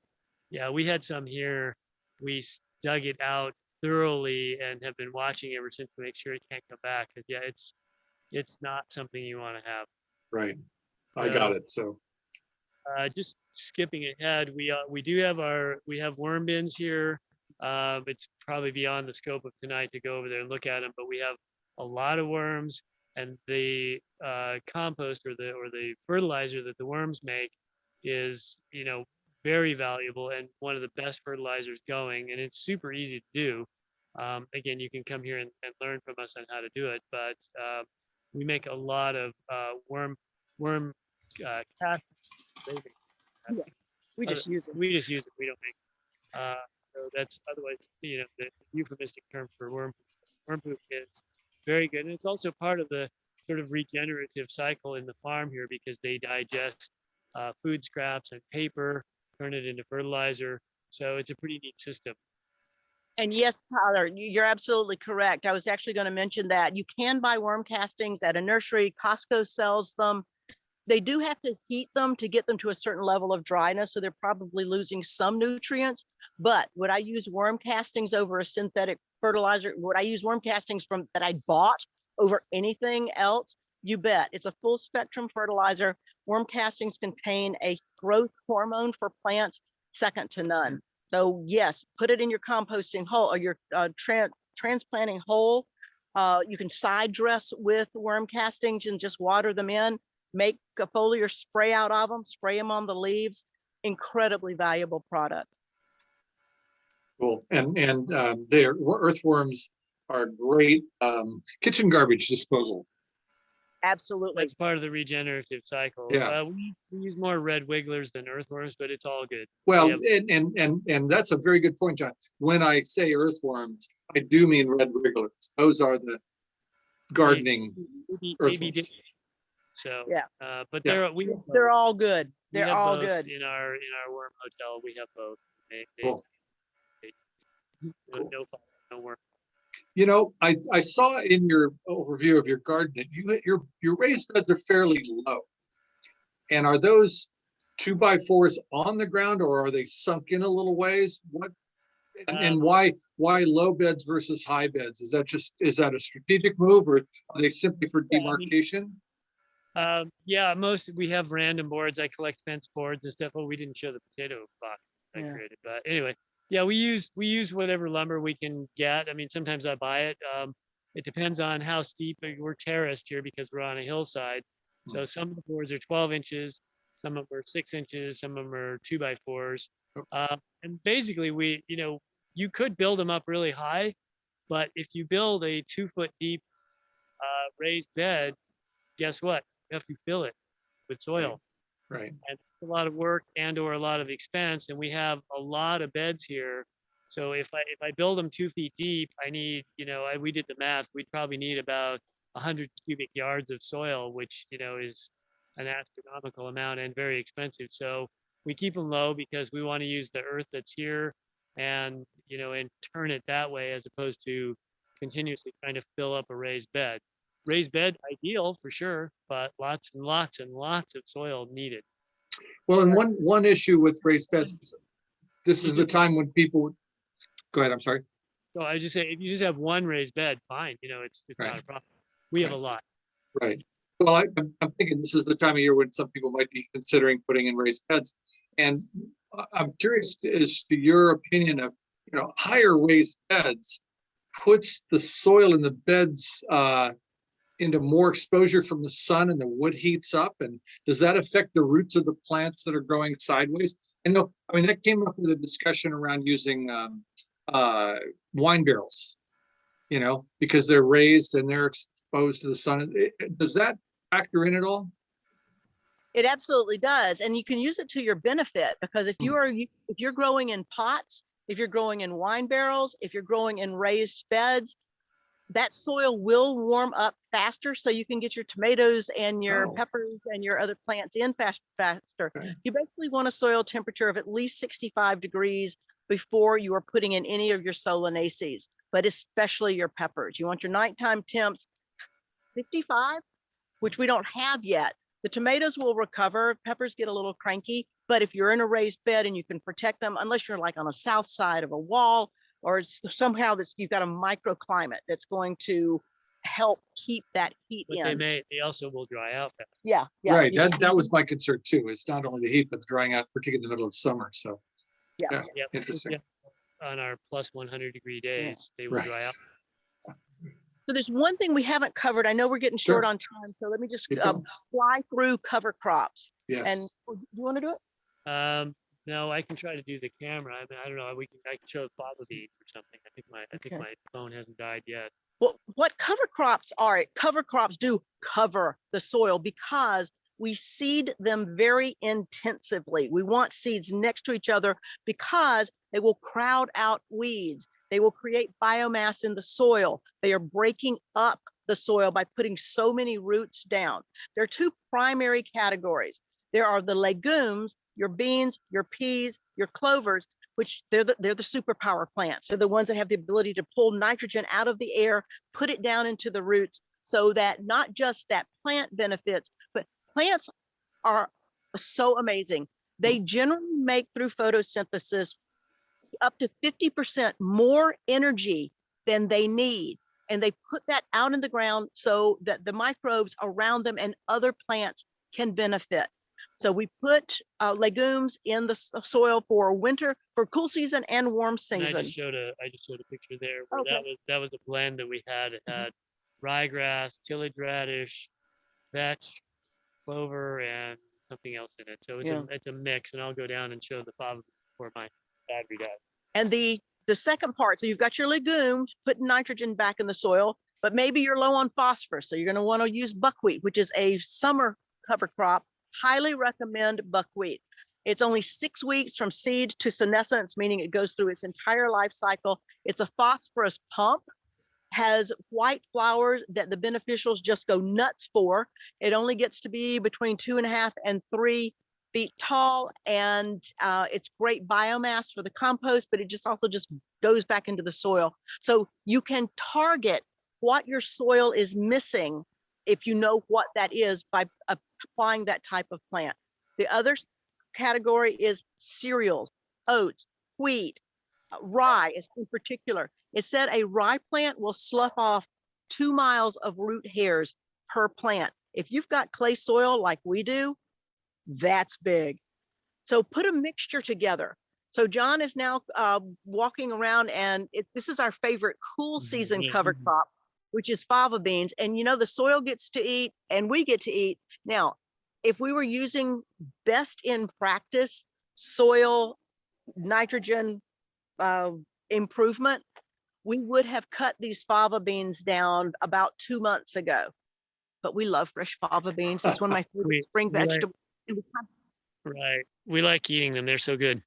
yeah, we had some here. We dug it out thoroughly and have been watching ever since to make sure it can't come back. Because it's not something you want to have. Right. I got it. So just skipping ahead, we have worm bins here. It's probably beyond the scope of tonight to go over there and look at them, but we have a lot of worms, and the compost or the fertilizer that the worms make is very valuable and one of the best fertilizers going, and it's super easy to do. Again, you can come here and learn from us on how to do it, but we make a lot of worm cast. We just use it. We just use it. We don't make. So that's otherwise, the euphemistic term for worm poop is very good, and it's also part of the sort of regenerative cycle in the farm here because they digest food scraps and paper, turn it into fertilizer. So it's a pretty neat system. And yes, Tyler, you're absolutely correct. I was actually going to mention that you can buy worm castings at a nursery. Costco sells them. They do have to heat them to get them to a certain level of dryness, so they're probably losing some nutrients. But would I use worm castings over a synthetic fertilizer? Would I use worm castings that I bought over anything else? You bet. It's a full spectrum fertilizer. Worm castings contain a growth hormone for plants second to none. So yes, put it in your composting hole or your transplanting hole. You can side dress with worm castings and just water them in, make a foliar spray out of them, spray them on the leaves. Incredibly valuable product. Cool. And their earthworms are great kitchen garbage disposal. Absolutely. That's part of the regenerative cycle. Yeah. We use more red wigglers than earthworms, but it's all good. Well, We have- and that's a very good point, John. When I say earthworms, I do mean red wigglers. Those are the gardening earthworms. So, Yeah. but Yeah. They're all good. we They're have all both good. in our worm hotel. We have both. Cool. No, Cool. no worm. You know, I saw in your overview of your garden that your raised beds are fairly low. And are those 2x4s on the ground, or are they sunk in a little ways? What and why low beds versus high beds? Is that a strategic move, or are they simply for Yeah, I mean, demarcation? Yeah, we have random boards. I collect fence boards and stuff. Well, we didn't show the potato box I Yeah. created, but anyway, yeah, we use whatever lumber we can get. I mean, sometimes I buy it. It depends on how steep we're terraced here because we're on a hillside. So some of the boards are 12 inches, some of them are 6 inches, some of them are 2x4s. And basically you could build them up really high, but if you build a 2-foot deep raised bed, guess what? You have to fill it with soil. Right. And it's a lot of work or a lot of expense. And we have a lot of beds here. So if I build them 2 feet deep, I need, we did the math, we'd probably need about 100 cubic yards of soil, which, is an astronomical amount and very expensive. So we keep them low because we want to use the earth that's here and, and turn it that way as opposed to continuously trying to fill up a raised bed. Raised bed, ideal for sure, but lots and lots and lots of soil needed. Well, and one issue with raised beds, this is the time when people. Go ahead. I'm sorry. So I just say if you just have one raised bed, fine. It's Right. not a problem. We have a lot. Right. Well, I'm thinking this is the time of year when some people might be considering putting in raised beds, and I'm curious as to your opinion of higher raised beds puts the soil in the beds into more exposure from the sun and the wood heats up, and does that affect the roots of the plants that are growing sideways? And no, I mean that came up with a discussion around using wine barrels, because they're raised and they're exposed to the sun. Does that factor in at all? It absolutely does. And you can use it to your benefit because if you're growing in pots, if you're growing in wine barrels, if you're growing in raised beds, that soil will warm up faster so you can get your tomatoes and your peppers and your other plants in faster. Okay. You basically want a soil temperature of at least 65 degrees before you are putting in any of your solanaceae, but especially your peppers. You want your nighttime temps 55, which we don't have yet. The tomatoes will recover, peppers get a little cranky, but if you're in a raised bed and you can protect them, unless you're like on a south side of a wall, or somehow you've got a microclimate that's going to help keep that heat But in. they also will dry out fast. Yeah. Right. That was my concern too. It's not only the heat, but the drying out, particularly in the middle of summer. So Yeah. Interesting. On our plus 100 degree days, they will dry out. So there's one thing we haven't covered. I know we're getting short on time, so let me just fly through cover crops. Yes. And do you want to do it? No, I can try to do the camera. I mean, I don't know. I can show fava beans or something. I think my phone hasn't died yet. Well, what cover crops are? Cover crops do cover the soil because we seed them very intensively. We want seeds next to each other because they will crowd out weeds. They will create biomass in the soil. They are breaking up the soil by putting so many roots down. There are two primary categories. There are the legumes, your beans, your peas, your clovers, which they're the superpower plants. They're the ones that have the ability to pull nitrogen out of the air, put it down into the roots so that not just that plant benefits, but plants are so amazing. They generally make through photosynthesis up to 50% more energy than they need. And they put that out in the ground so that the microbes around them and other plants can benefit. So we put legumes in the soil for winter, for cool season and warm And season. I just showed a picture there where Okay. that was a blend that we had. It had ryegrass, tillage radish, vetch, clover, and something else in it. So it's a mix, and I'll go down and show the fava before my battery dies. And the second part, so you've got your legumes, put nitrogen back in the soil, but maybe you're low on phosphorus. So you're going to want to use buckwheat, which is a summer cover crop. Highly recommend buckwheat. It's only 6 weeks from seed to senescence, meaning it goes through its entire life cycle. It's a phosphorus pump, has white flowers that the beneficials just go nuts for. It only gets to be between 2.5 and 3 feet tall, and it's great biomass for the compost, but it just also just goes back into the soil. So you can target what your soil is missing if you know what that is by applying that type of plant. The other category is cereals, oats, wheat, rye is in particular. It said a rye plant will slough off 2 miles of root hairs per plant. If you've got clay soil like we do, that's big. So put a mixture together. So John is now walking around, and this is our favorite cool season cover crop, which is fava beans. And you know, the soil gets to eat and we get to eat. Now, if we were using best in practice soil nitrogen improvement, we would have cut these fava beans down about 2 months ago. But we love fresh fava beans. It's one of my favorite spring vegetables. Right. We like eating them. They're so good.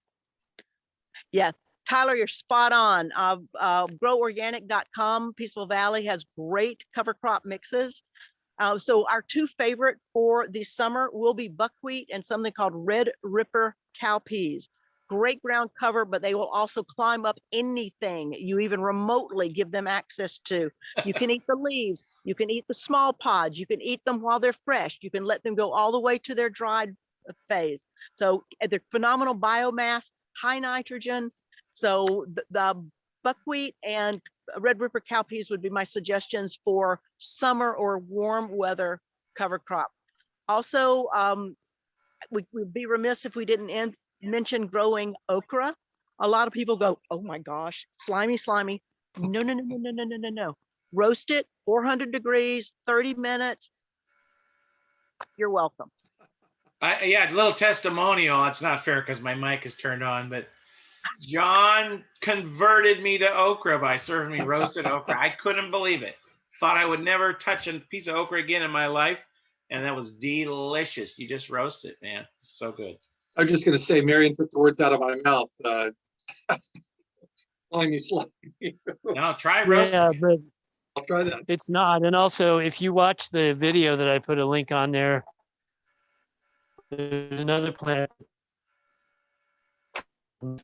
Yes. Tyler, you're spot on. Groworganic.com, Peaceful Valley has great cover crop mixes. So our 2 favorite for the summer will be buckwheat and something called Red Ripper cowpeas. Great ground cover, but they will also climb up anything you even remotely give them access to. You can eat the leaves, you can eat the small pods, you can eat them while they're fresh, you can let them go all the way to their dried phase. So they're phenomenal biomass, high nitrogen. So the buckwheat and Red Ripper cowpeas would be my suggestions for summer or warm weather cover crop. Also, we'd be remiss if we didn't mention growing okra. A lot of people go, oh my gosh, slimy. No. Roast it, 400 degrees, 30 minutes. You're welcome. Yeah, a little testimonial. It's not fair because my mic is turned on, but John converted me to okra by serving me roasted okra. I couldn't believe it. Thought I would never touch a piece of okra again in my life, and that was delicious. You just roast it, man. So good. I'm just going to say, Marian put the words out of my mouth. Slimy. No, try roasting. Yeah, but I'll try that. it's not. And also, if you watch the video that I put a link on there, there's another plant. I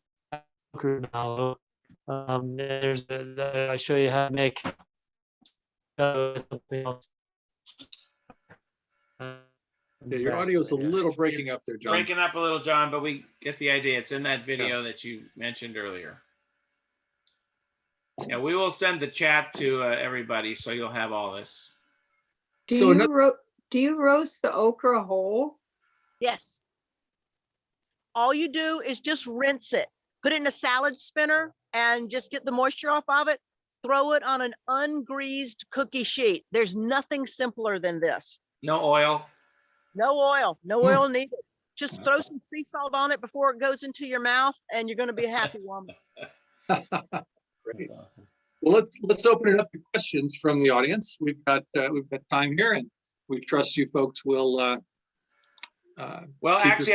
show you how to make something else. Yeah, your audio is a little breaking up there, John. Breaking up a little, John, but we get the idea. It's in that video that you mentioned earlier. Yeah, we will send the chat to everybody, so you'll have all this. So Do you roast the okra whole? Yes. All you do is just rinse it, put it in a salad spinner and just get the moisture off of it. Throw it on an ungreased cookie sheet. There's nothing simpler than this. No oil. No oil needed. Just throw some sea salt on it before it goes into your mouth, and you're going to be a happy woman. Great. Awesome. Well, let's open it up to questions from the audience. We've got time here, and we trust you folks will. Well, actually,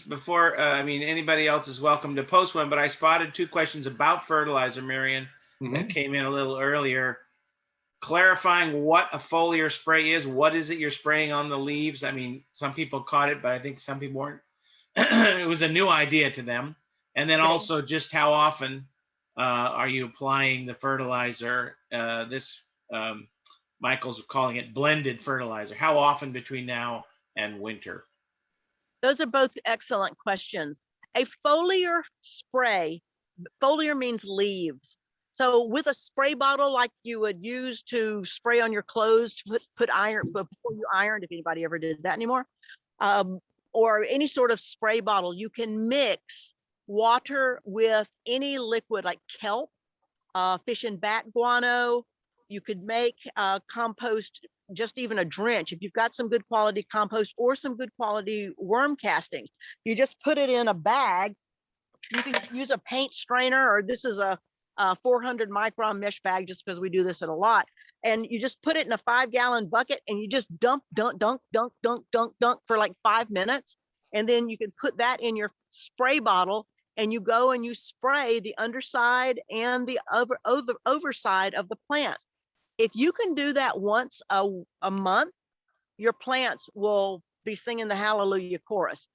before. Anybody else is welcome to post one, but I spotted 2 questions about fertilizer, Marian, that came in a little earlier. Clarifying what a foliar spray is. What is it you're spraying on the leaves? I mean, some people caught it, but I think some people weren't. It was a new idea to them. And then also just how often are you applying the fertilizer? Michael's calling it blended fertilizer. How often between now and winter? Those are both excellent questions. A foliar spray, foliar means leaves. So with a spray bottle like you would use to spray on your clothes to put iron before you ironed, if anybody ever did that anymore, or any sort of spray bottle. You can mix water with any liquid like kelp, fish and bat guano. You could make compost, just even a drench. If you've got some good quality compost or some good quality worm castings, you just put it in a bag. You can use a paint strainer, or this is a 400 micron mesh bag, just because we do this a lot. And you just put it in a 5-gallon bucket and you just dunk for like 5 minutes. And then you can put that in your spray bottle and you go and you spray the underside and the overside of the plants. If you can do that once a month, your plants will be singing the hallelujah chorus.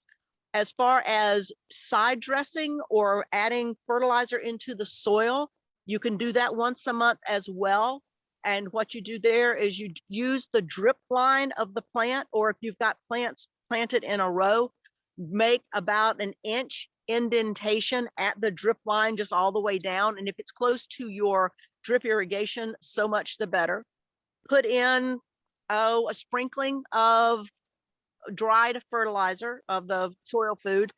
As far as side dressing or adding fertilizer into the soil, you can do that once a month as well. And what you do there is you use the drip line of the plant, or if you've got plants planted in a row, make about an inch indentation at the drip line, just all the way down. And if it's close to your drip irrigation, so much the better. Put in a sprinkling of dried fertilizer of the soil food,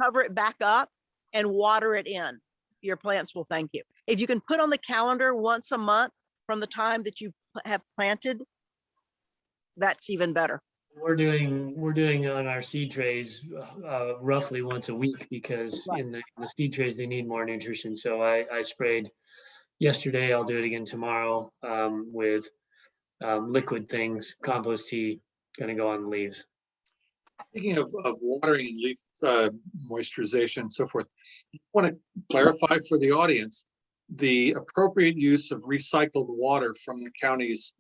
cover it back up and water it in. Your plants will thank you. If you can put on the calendar once a month from the time that you have planted, that's even better. We're doing on our seed trays roughly once a week, because Right. in the seed trays, they need more nutrition. So I sprayed yesterday. I'll do it again tomorrow with liquid things, compost tea, gonna go on the leaves. Speaking of watering and leaf moisturization and so forth, I want to clarify for the audience the appropriate use of recycled water from the county's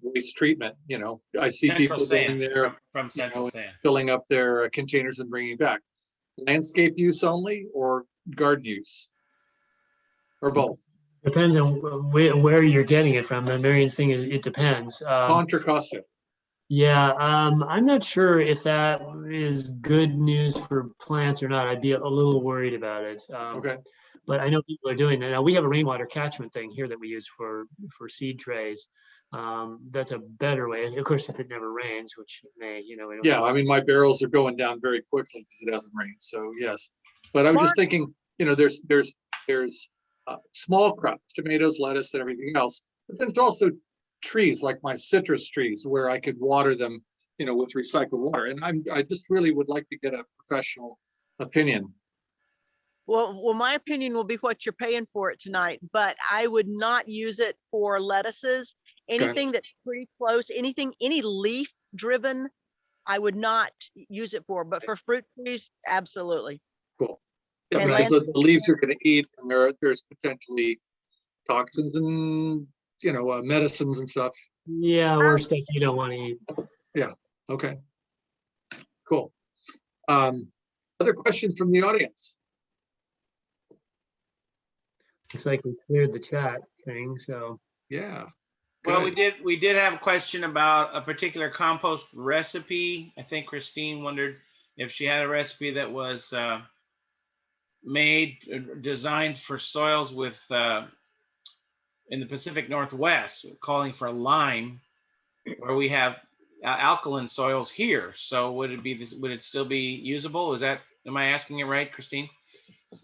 waste treatment. You know, I see Central people going sand, there, from Central know, Sand. filling up their containers and bringing back. Landscape use only or garden use? Or both? Depends on where you're getting it from. The Marian's thing is it depends. Contra Costa. Yeah, I'm not sure if that is good news for plants or not. I'd be a little worried about it. Okay. But I know people are doing that. Now we have a rainwater catchment thing here that we use for seed trays. That's a better way. Of course, if it never rains, which it may, we don't. Yeah, I mean, my barrels are going down very quickly because it hasn't rained. So yes, but I was just thinking, there's small crops, tomatoes, lettuce, and everything else. But there's also trees like my citrus trees where I could water them, with recycled water. And I just really would like to get a professional opinion. Well, my opinion will be what you're paying for it tonight, but I would not use it for lettuces. Anything that's pretty close, any leaf driven, I would not use it for, but for fruit trees, absolutely. Cool. Yeah, And because the leaves are going to eat, and there's potentially toxins and medicines and stuff. Yeah, or stuff you don't want to eat. Yeah. Okay. Cool. Other questions from the audience? Looks like we cleared the chat thing, so. Yeah. Well, Good. we did have a question about a particular compost recipe. I think Christine wondered if she had a recipe that was designed for soils with in the Pacific Northwest, calling for lime, where we have alkaline soils here. So would it still be usable? Am I asking it right, Christine?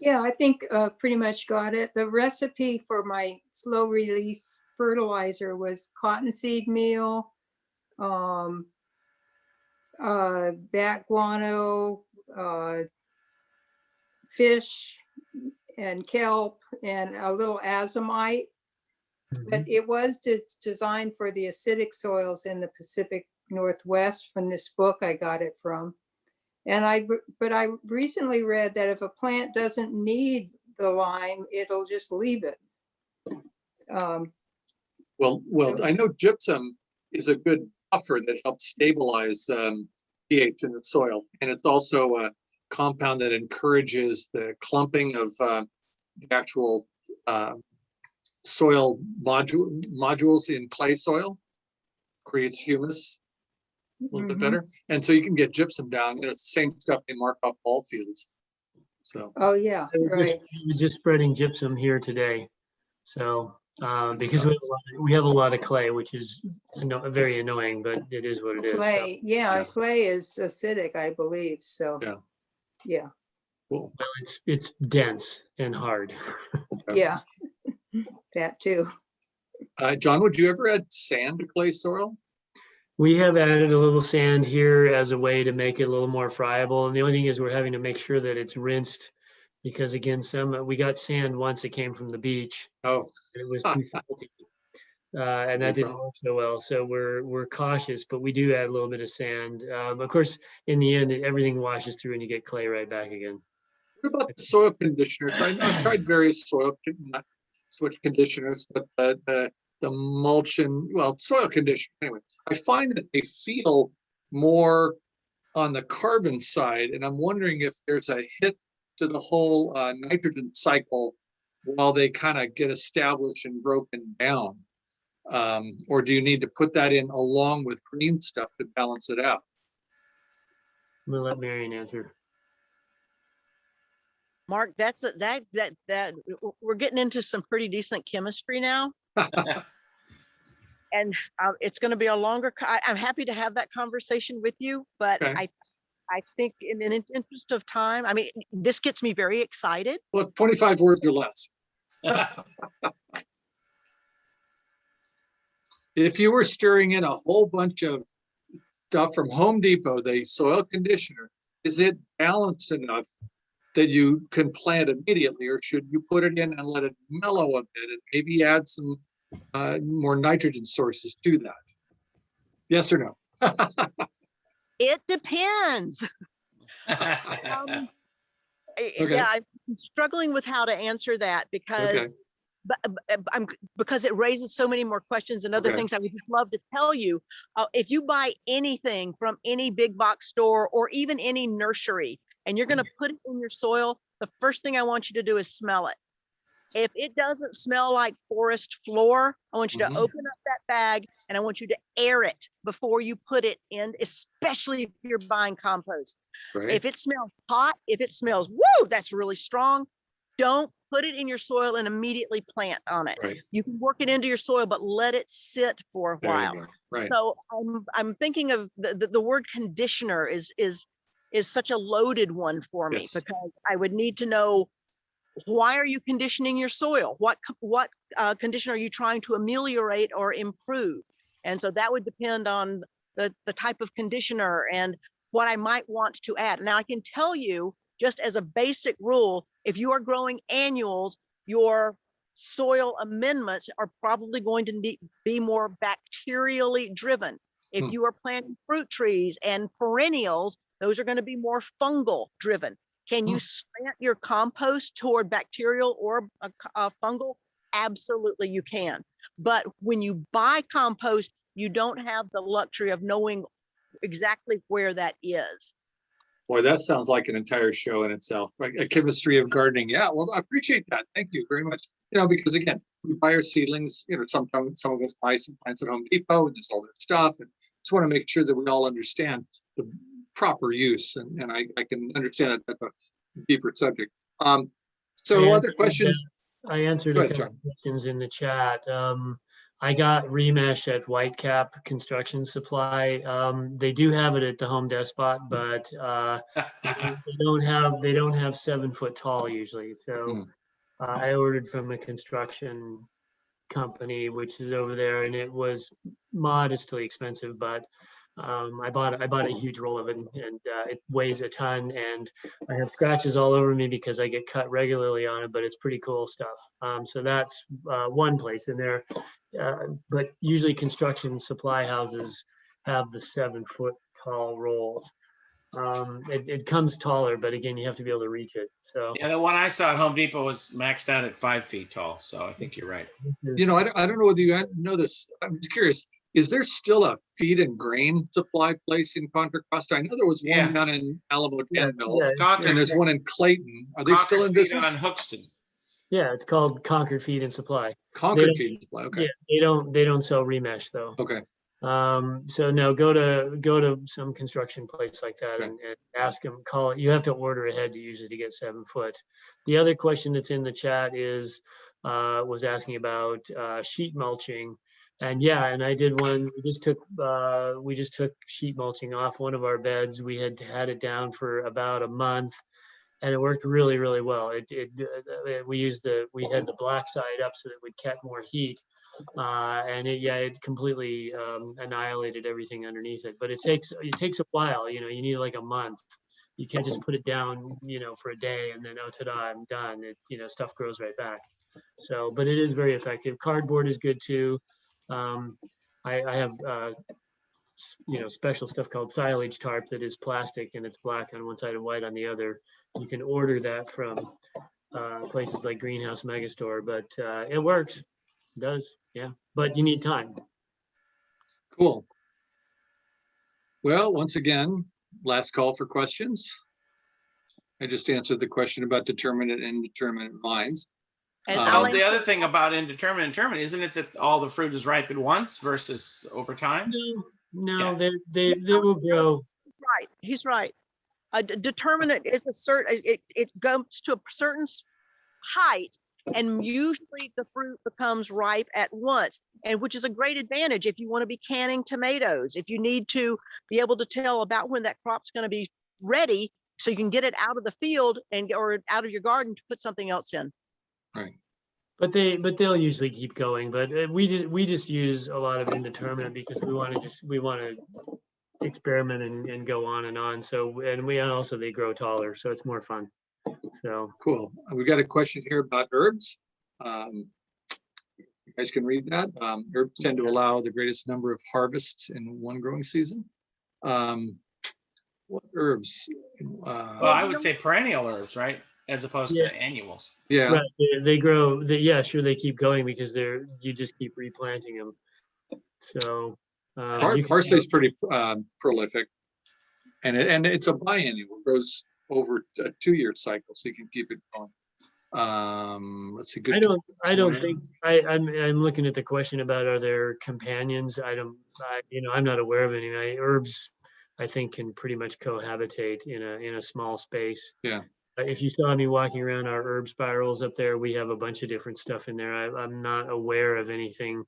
Yeah, I think pretty much got it. The recipe for my slow release fertilizer was cottonseed meal, bat guano, fish and kelp, and a little azomite. But it was just designed for the acidic soils in the Pacific Northwest from this book I got it from. And I recently read that if a plant doesn't need the lime, it'll just leave it. Well, I know gypsum is a good buffer that helps stabilize pH in the soil. And it's also a compound that encourages the clumping of the actual soil modules in clay soil, creates humus a little bit better. And so you can get gypsum down. It's the same stuff they mark off ball fields. So. Oh, yeah, I was right. just spreading gypsum here today. So Because we have a lot of clay, which is very annoying, but it is what it is. So, Clay, yeah, Yeah. clay is acidic, I believe, so. Yeah. Yeah, Cool. well, it's dense and hard. yeah, that too. John, would you ever add sand to clay soil? We have added a little sand here as a way to make it a little more friable. And the only thing is we're having to make sure that it's rinsed because again, we got sand once it came from the beach. Oh, And it was too salty. And that didn't work so well. So we're cautious, but we do add a little bit of sand. Of course, in the end, everything washes through and you get clay right back again. what about the soil conditioners? I've tried various not switch conditioners, but the mulch and, well, soil conditioner. Anyway, I find that they feel more on the carbon side, and I'm wondering if there's a hit to the whole nitrogen cycle while they kind of get established and broken down. Or do you need to put that in along with green stuff to balance it out? I'm gonna let Marian answer. Mark, that we're getting into some pretty decent chemistry now. And it's going to be a longer, I'm happy to have that conversation with you, but Okay. I think in an interest of time, I mean, this gets me very excited. Well, 25 words or less. If you were stirring in a whole bunch of stuff from Home Depot, the soil conditioner, is it balanced enough that you can plant immediately, or should you put it in and let it mellow a bit and maybe add some more nitrogen sources to that? Yes or no? It depends. Okay. Yeah, I'm struggling with how to answer that because Okay. because it raises so many more questions and other Okay. things I would just love to tell you. If you buy anything from any big box store or even any nursery and you're going to put it in your soil, the first thing I want you to do is smell it. If it doesn't smell like forest floor, I want you to Mhm. open up that bag and I want you to air it before you put it in, especially if you're buying compost. Right. If it smells hot, if it smells, woo, that's really strong, don't put it in your soil and immediately plant on it. Right. You can work it into your soil, but let it sit for a There you while. go. Right. So I'm thinking of the word conditioner is such a loaded one for me Yes. because I would need to know, why are you conditioning your soil? What condition are you trying to ameliorate or improve? And so that would depend on the type of conditioner and what I might want to add. Now I can tell you, just as a basic rule, if you are growing annuals, your soil amendments are probably going to be more bacterially driven. If you are planting fruit trees and perennials, those are going to be more fungal driven. Can you slant your compost toward bacterial or fungal? Absolutely, you can. But when you buy compost, you don't have the luxury of knowing exactly where that is. Boy, that sounds like an entire show in itself, right? A chemistry of gardening. Yeah, well, I appreciate that. Thank you very much. Because again, we buy our seedlings, sometimes some of us buy some plants at Home Depot and there's all that stuff. And just want to make sure that we all understand the proper use. And I can understand that that's a deeper subject. So other questions? I answered Go a ahead, couple John. questions in the chat. I got remesh at Whitecap Construction Supply. They do have it at the Home Depot, but they don't have 7 foot tall usually. So I ordered from a construction company, which is over there, and it was modestly expensive, but I bought a huge roll of it, and it weighs a ton, and I have scratches all over me because I get cut regularly on it, but it's pretty cool stuff. So that's one place in there, but usually construction supply houses have the 7 foot tall rolls. It comes taller, but again, you have to be able to reach it. So Yeah, the one I saw at Home Depot was maxed out at 5 feet tall. So I think you're right. I don't know whether you know this. I'm just curious. Is there still a feed and grain supply place in Contra Costa? I know there was one down in Alamo Danville, and there's one in Clayton. Are they still in business? On Hookston. Yeah, it's called Concord Feed and Supply. Concord Feed and Supply. Okay. Yeah, they don't sell remesh though. Okay. So no, go to some construction place like that and ask them, call it. You have to order ahead to usually to get 7 foot. The other question that's in the chat is, was asking about sheet mulching. And yeah, and I did one, we just took sheet mulching off one of our beds. We had it down for about a month and it worked really, really well. We had the black side up so that we'd catch more heat. And it completely annihilated everything underneath it. But it takes a while, you need like a month. You can't just put it down, for a day and then, oh, ta-da, I'm done. Stuff grows right back. So, but it is very effective. Cardboard is good too. I have, special stuff called silage tarp that is plastic and it's black on one side and white on the other. You can order that from places like Greenhouse Megastore, but it works. It does, yeah. But you need time. Cool. Well, once again, last call for questions. I just answered the question about determinate and indeterminate vines. And the other thing about indeterminate, isn't it that all the fruit is ripe at once versus over time? No, they will grow. Right, he's right. A determinate is a certain, it goes to a certain height, and usually the fruit becomes ripe at once, and which is a great advantage if you want to be canning tomatoes, if you need to be able to tell about when that crop's going to be ready, so you can get it out of the field or out of your garden to put something else in. Right. But they'll usually keep going. But we just use a lot of indeterminate because we want to experiment and go on and on. So and also they grow taller, so it's more fun. So cool. We got a question here about herbs. You guys can read that. Herbs tend to allow the greatest number of harvests in one growing season. What herbs? Well, I would say perennial herbs, right? As opposed to annuals. Yeah. Right. They grow. They keep going because you just keep replanting them. So parsley is pretty prolific, and it's a biennial. It grows over a 2-year cycle, so you can keep it going. Let's see. Good. I don't think I'm looking at the question about are there companions. I'm not aware of any. Herbs, I think, can pretty much cohabitate in a small space. Yeah. If you saw me walking around our herb spirals up there, we have a bunch of different stuff in there. I'm not aware of anything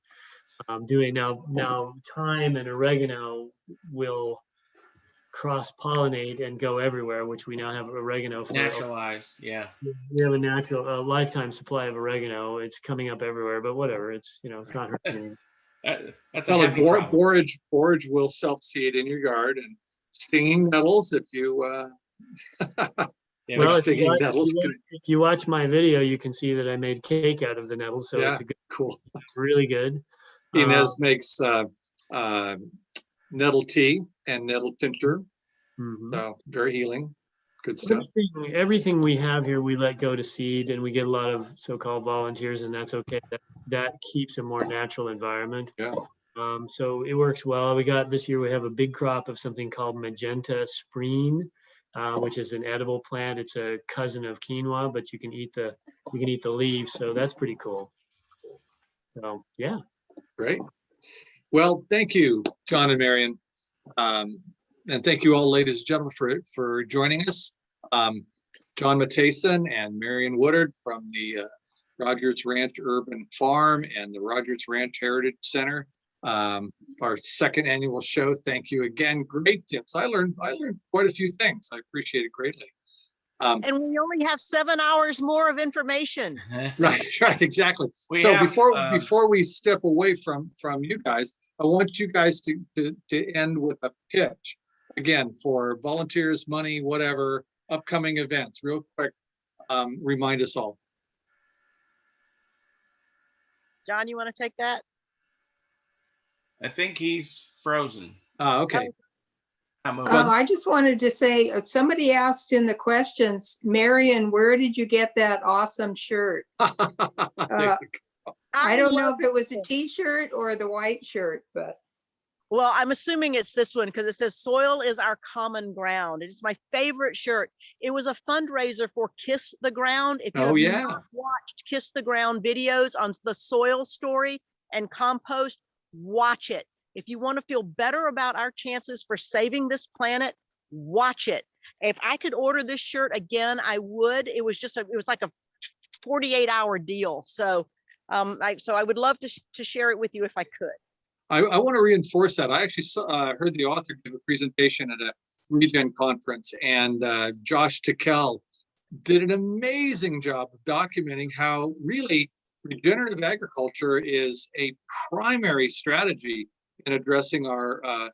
doing now. Thyme and oregano will cross-pollinate and go everywhere, which we now have oregano for. Naturalized, yeah. We have a natural lifetime supply of oregano. It's coming up everywhere, but whatever. It's it's not hurting. That's borage will self-seed in your yard, and stinging nettles if you. If you watch my video, you can see that I made cake out of the nettles. So it's cool. Really good. Inez makes nettle tea and nettle tincture. Mm-hmm. So very healing. Good stuff. Everything we have here, we let go to seed, and we get a lot of so-called volunteers, and that's okay. That keeps a more natural environment. Yeah. So it works well. This year we have a big crop of something called magenta spreen, which is an edible plant. It's a cousin of quinoa, but you can eat the leaves. So that's pretty cool. So yeah. Great. Well, thank you, John and Marian. And thank you all, ladies and gentlemen, for joining us. John Matheson and Marian Woodard from the Rodgers Ranch Urban Farm and the Rodgers Ranch Heritage Center. Our second annual show. Thank you again. Great tips. I learned quite a few things. I appreciate it greatly. And we only have 7 hours more of information. Right, exactly. Before we step away from you guys, I want you guys to end with a pitch. Again, for volunteers, money, whatever, upcoming events, real quick, remind us all. John, you want to take that? I think he's frozen. Okay. I just wanted to say, somebody asked in the questions, Marian, where did you get that awesome shirt? I don't know if it was a t-shirt or the white shirt, but. Well, I'm assuming it's this one because it says soil is our common ground. It's my favorite shirt. It was a fundraiser for Kiss the Ground. If you have not watched Kiss the Ground videos on the soil story and compost, watch it. If you want to feel better about our chances for saving this planet, watch it. If I could order this shirt again, I would. It was like a 48-hour deal. So I would love to share it with you if I could. I want to reinforce that. I actually heard the author give a presentation at a Regen conference, and Josh Tickell did an amazing job of documenting how really regenerative agriculture is a primary strategy in addressing our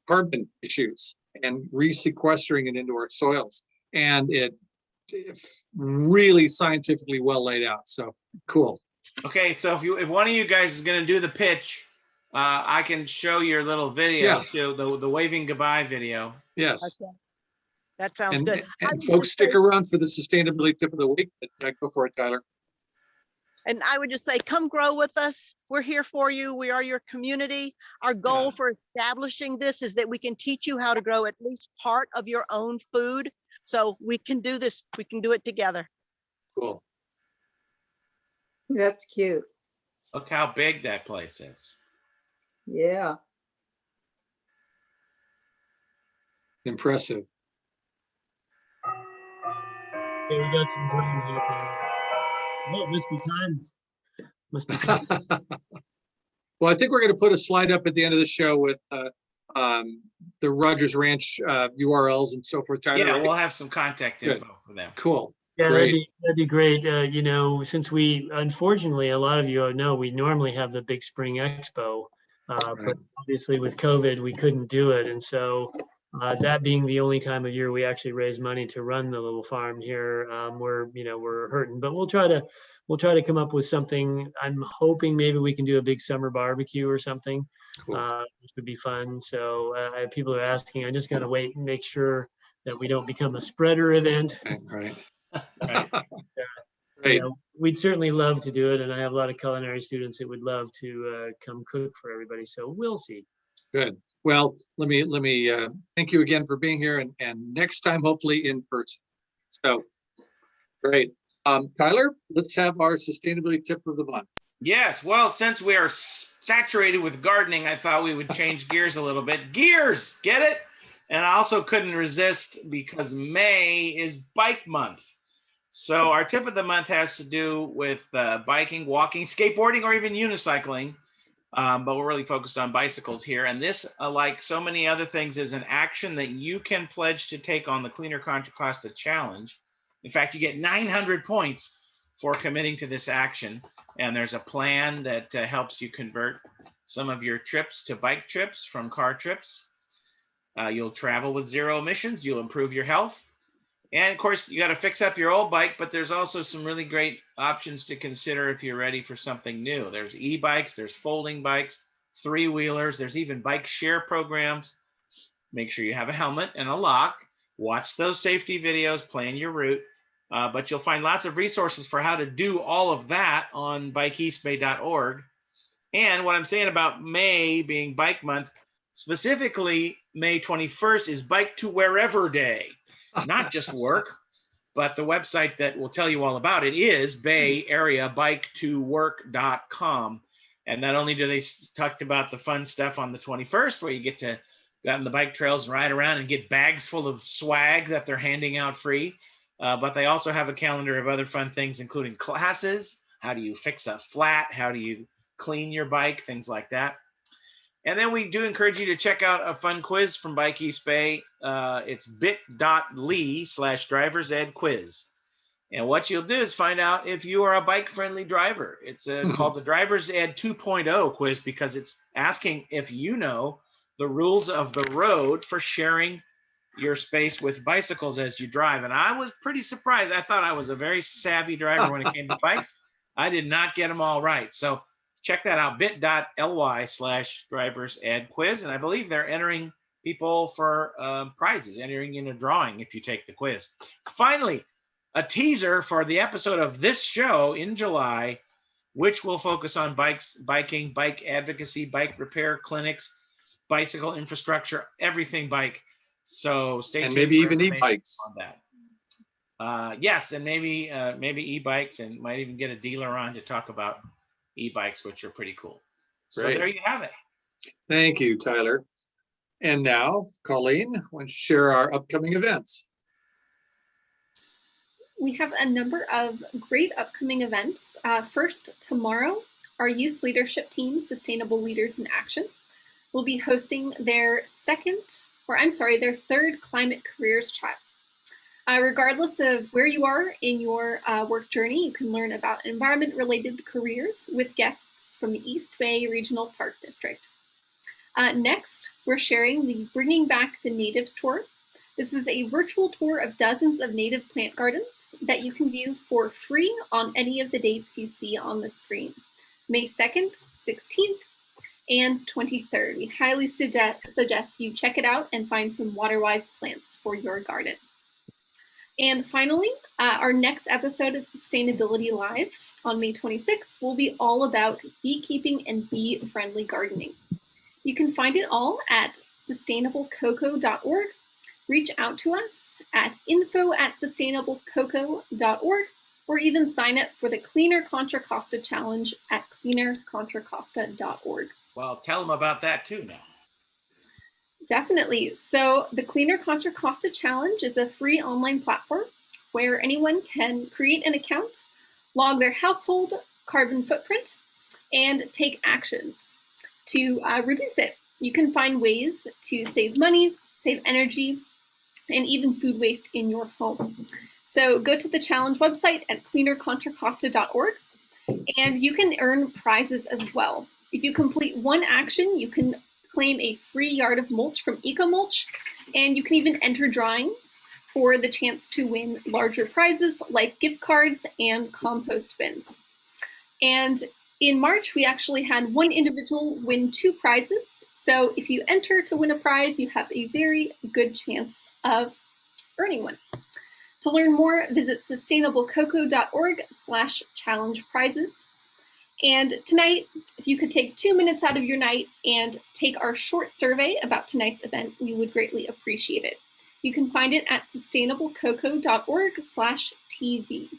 carbon issues and resequestering it into our soils. And it really scientifically well laid out. So cool. Okay, so if one of you guys is going to do the pitch, I can show your little video too, the waving goodbye video. Yes. Okay. That sounds good. And folks, stick around for the sustainability tip of the week. Go for it, Tyler. And I would just say, come grow with us. We're here for you. We are your community. Our goal for establishing this is that we can teach you how to grow at least part of your own food. So we can do this. We can do it together. Cool. That's cute. Look how big that place is. Yeah. Impressive. Okay, we got some drone happening. Oh, it must be time. Must be time. Well, I think we're going to put a slide up at the end of the show with the Rodgers Ranch URLs and so forth. Tyler, Yeah, right? we'll have some contact info for them. Cool. Yeah, Great. that'd be great. You know, since we, unfortunately, a lot of you know, we normally have the big spring expo, but obviously with COVID, we couldn't do it. And so that being the only time of year we actually raise money to run the little farm here, we're hurting, but we'll try to come up with something. I'm hoping maybe we can do a big summer barbecue or something, Cool. which would be fun. So people are asking, I just got to wait and make sure that we don't become a spreader event. Right. Right. Great. We'd certainly love to do it, and I have a lot of culinary students that would love to come cook for everybody. So we'll see. Good. Well, let me thank you again for being here, and next time hopefully in person. So great. Tyler, let's have our sustainability tip of the month. Yes. Well, since we are saturated with gardening, I thought we would change gears a little bit. Gears, get it? And I also couldn't resist because May is Bike Month. So our tip of the month has to do with biking, walking, skateboarding, or even unicycling. But we're really focused on bicycles here. And this, like so many other things, is an action that you can pledge to take on the Cleaner Contra Costa Challenge. In fact, you get 900 points for committing to this action. And there's a plan that helps you convert some of your trips to bike trips from car trips. You'll travel with zero emissions. You'll improve your health. And of course, you got to fix up your old bike, but there's also some really great options to consider if you're ready for something new. There's e-bikes, there's folding bikes, three-wheelers, there's even bike share programs. Make sure you have a helmet and a lock. Watch those safety videos, plan your route. But you'll find lots of resources for how to do all of that on bikeeastbay.org. And what I'm saying about May being Bike Month, specifically May 21st is Bike to Wherever Day. Not just work, but the website that will tell you all about it is bayareabiketowork.com. And not only do they talk about the fun stuff on the 21st, where you get to go out on the bike trails and ride around and get bags full of swag that they're handing out free, but they also have a calendar of other fun things, including classes. How do you fix a flat? How do you clean your bike? Things like that. And then we do encourage you to check out a fun quiz from Bike East Bay. It's bit.ly/driversedquiz. And what you'll do is find out if you are a bike-friendly driver. It's called the Driver's Ed 2.0 quiz because it's asking if you know the rules of the road for sharing your space with bicycles as you drive. And I was pretty surprised. I thought I was a very savvy driver when it came to bikes. I did not get them all right. So check that out, bit.ly/driversedquiz. And I believe they're entering people for prizes, entering in a drawing if you take the quiz. Finally, a teaser for the episode of this show in July, which will focus on biking, bike advocacy, bike repair clinics, bicycle infrastructure, everything bike. So stay tuned. And maybe even e-bikes. On that. Yes, and maybe e-bikes, and might even get a dealer on to talk about e-bikes, which are pretty cool. So Great. there you have it. Thank you, Tyler. And now, Colleen, why don't you share our upcoming events? We have a number of great upcoming events. First, tomorrow, our youth leadership team, Sustainable Leaders in Action, will be hosting their third Climate Careers Chat. Regardless of where you are in your work journey, you can learn about environment-related careers with guests from the East Bay Regional Park District. Next, we're sharing the Bringing Back the Natives Tour. This is a virtual tour of dozens of native plant gardens that you can view for free on any of the dates you see on the screen. May 2nd, 16th, and 23rd. We highly suggest you check it out and find some water-wise plants for your garden. And finally, our next episode of Sustainability Live on May 26th will be all about beekeeping and bee-friendly gardening. You can find it all at sustainablecocoa.org. Reach out to us at info@sustainablecocoa.org, or even sign up for the Cleaner Contra Costa Challenge at cleanercontracosta.org. Well, tell them about that too now. Definitely. So the Cleaner Contra Costa Challenge is a free online platform where anyone can create an account, log their household carbon footprint, and take actions to reduce it. You can find ways to save money, save energy, and even food waste in your home. So go to the challenge website at cleanercontracosta.org, and you can earn prizes as well. If you complete one action, you can claim a free yard of mulch from EcoMulch, and you can even enter drawings for the chance to win larger prizes like gift cards and compost bins. And in March, we actually had one individual win 2 prizes. So if you enter to win a prize, you have a very good chance of earning one. To learn more, visit sustainablecocoa.org/challenge prizes. And tonight, if you could take 2 minutes out of your night and take our short survey about tonight's event, we would greatly appreciate it. You can find it at sustainablecocoa.org/TV.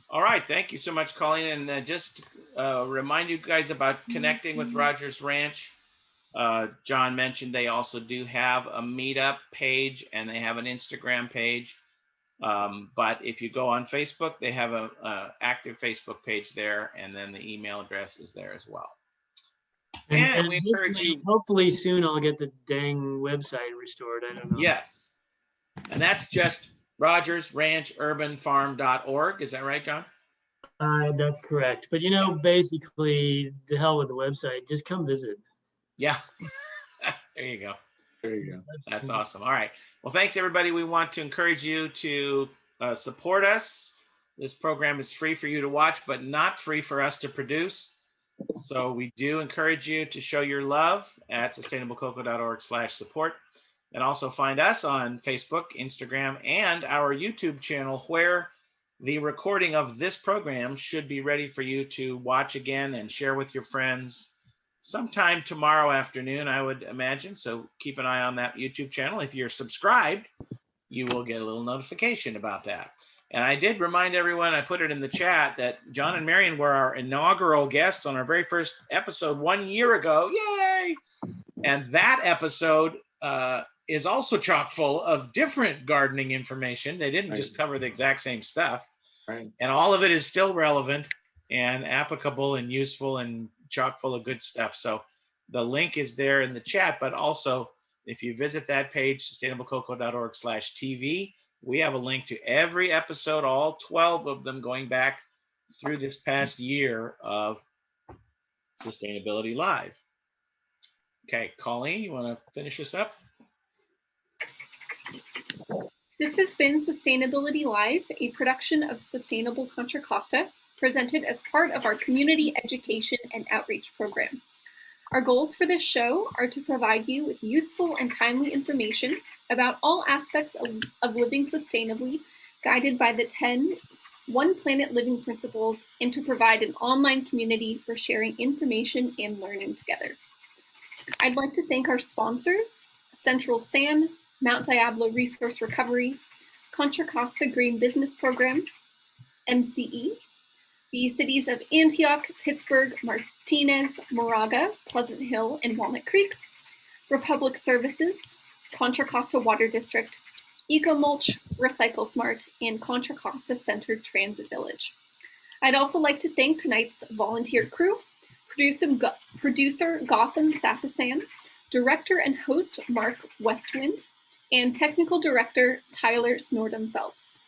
All right, thank you so much, Colleen. And just remind you guys about connecting with Rodgers Ranch. John mentioned they also do have a meetup page and they have an Instagram page. But if you go on Facebook, they have a active Facebook page there, and then the email address is there as well. And we encourage you. Hopefully soon I'll get the dang website restored. I don't know. Yes. And that's just Rodgers Ranch Urban Farm.org. Is that right, John? That's correct. But basically, the hell with the website. Just come visit. Yeah. There you go. There you go. That's awesome. All right. Well, thanks, everybody. We want to encourage you to support us. This program is free for you to watch, but not free for us to produce. So we do encourage you to show your love at sustainablecocoa.org/support. And also find us on Facebook, Instagram, and our YouTube channel, where the recording of this program should be ready for you to watch again and share with your friends sometime tomorrow afternoon, I would imagine. So keep an eye on that YouTube channel. If you're subscribed, you will get a little notification about that. And I did remind everyone, I put it in the chat, that John and Marian were our inaugural guests on our very first episode 1 year ago. Yay! And that episode is also chock full of different gardening information. They didn't just cover the exact same stuff. Right. And all of it is still relevant and applicable and useful and chock full of good stuff. So the link is there in the chat, but also if you visit that page, sustainablecocoa.org/TV, we have a link to every episode, all 12 of them going back through this past year of Sustainability Live. Okay, Colleen, you want to finish this up? This has been Sustainability Live, a production of Sustainable Contra Costa, presented as part of our community education and outreach program. Our goals for this show are to provide you with useful and timely information about all aspects of living sustainably, guided by the 10 One Planet Living Principles, and to provide an online community for sharing information and learning together. I'd like to thank our sponsors, Central SAN, Mount Diablo Resource Recovery, Contra Costa Green Business Program, MCE, the cities of Antioch, Pittsburgh, Martinez, Moraga, Pleasant Hill, and Walnut Creek, Republic Services, Contra Costa Water District, EcoMulch, Recycle Smart, and Contra Costa Center Transit Village. I'd also like to thank tonight's volunteer crew, producer Gotham Safasan, director and host Mark Westwind, and technical director Tyler Snordham Phelps.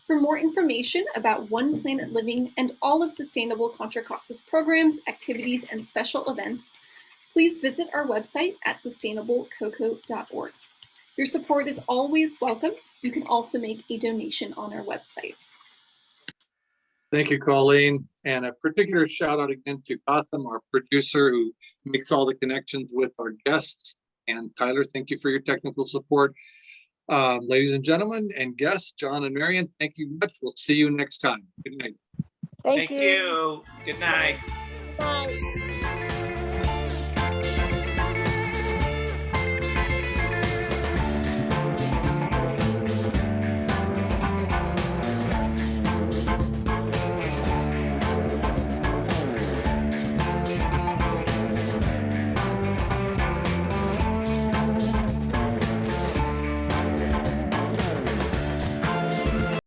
For more information about One Planet Living and all of Sustainable Contra Costa's programs, activities, and special events, please visit our website at sustainablecoco.org. Your support is always welcome. You can also make a donation on our website. Thank you, Colleen. And a particular shout out again to Gotham, our producer, who makes all the connections with our guests. And Tyler, thank you for your technical support. Ladies and gentlemen and guests, John and Marian, thank you much. We'll see you next time. Good night. Thank Thank you. Good night. Bye.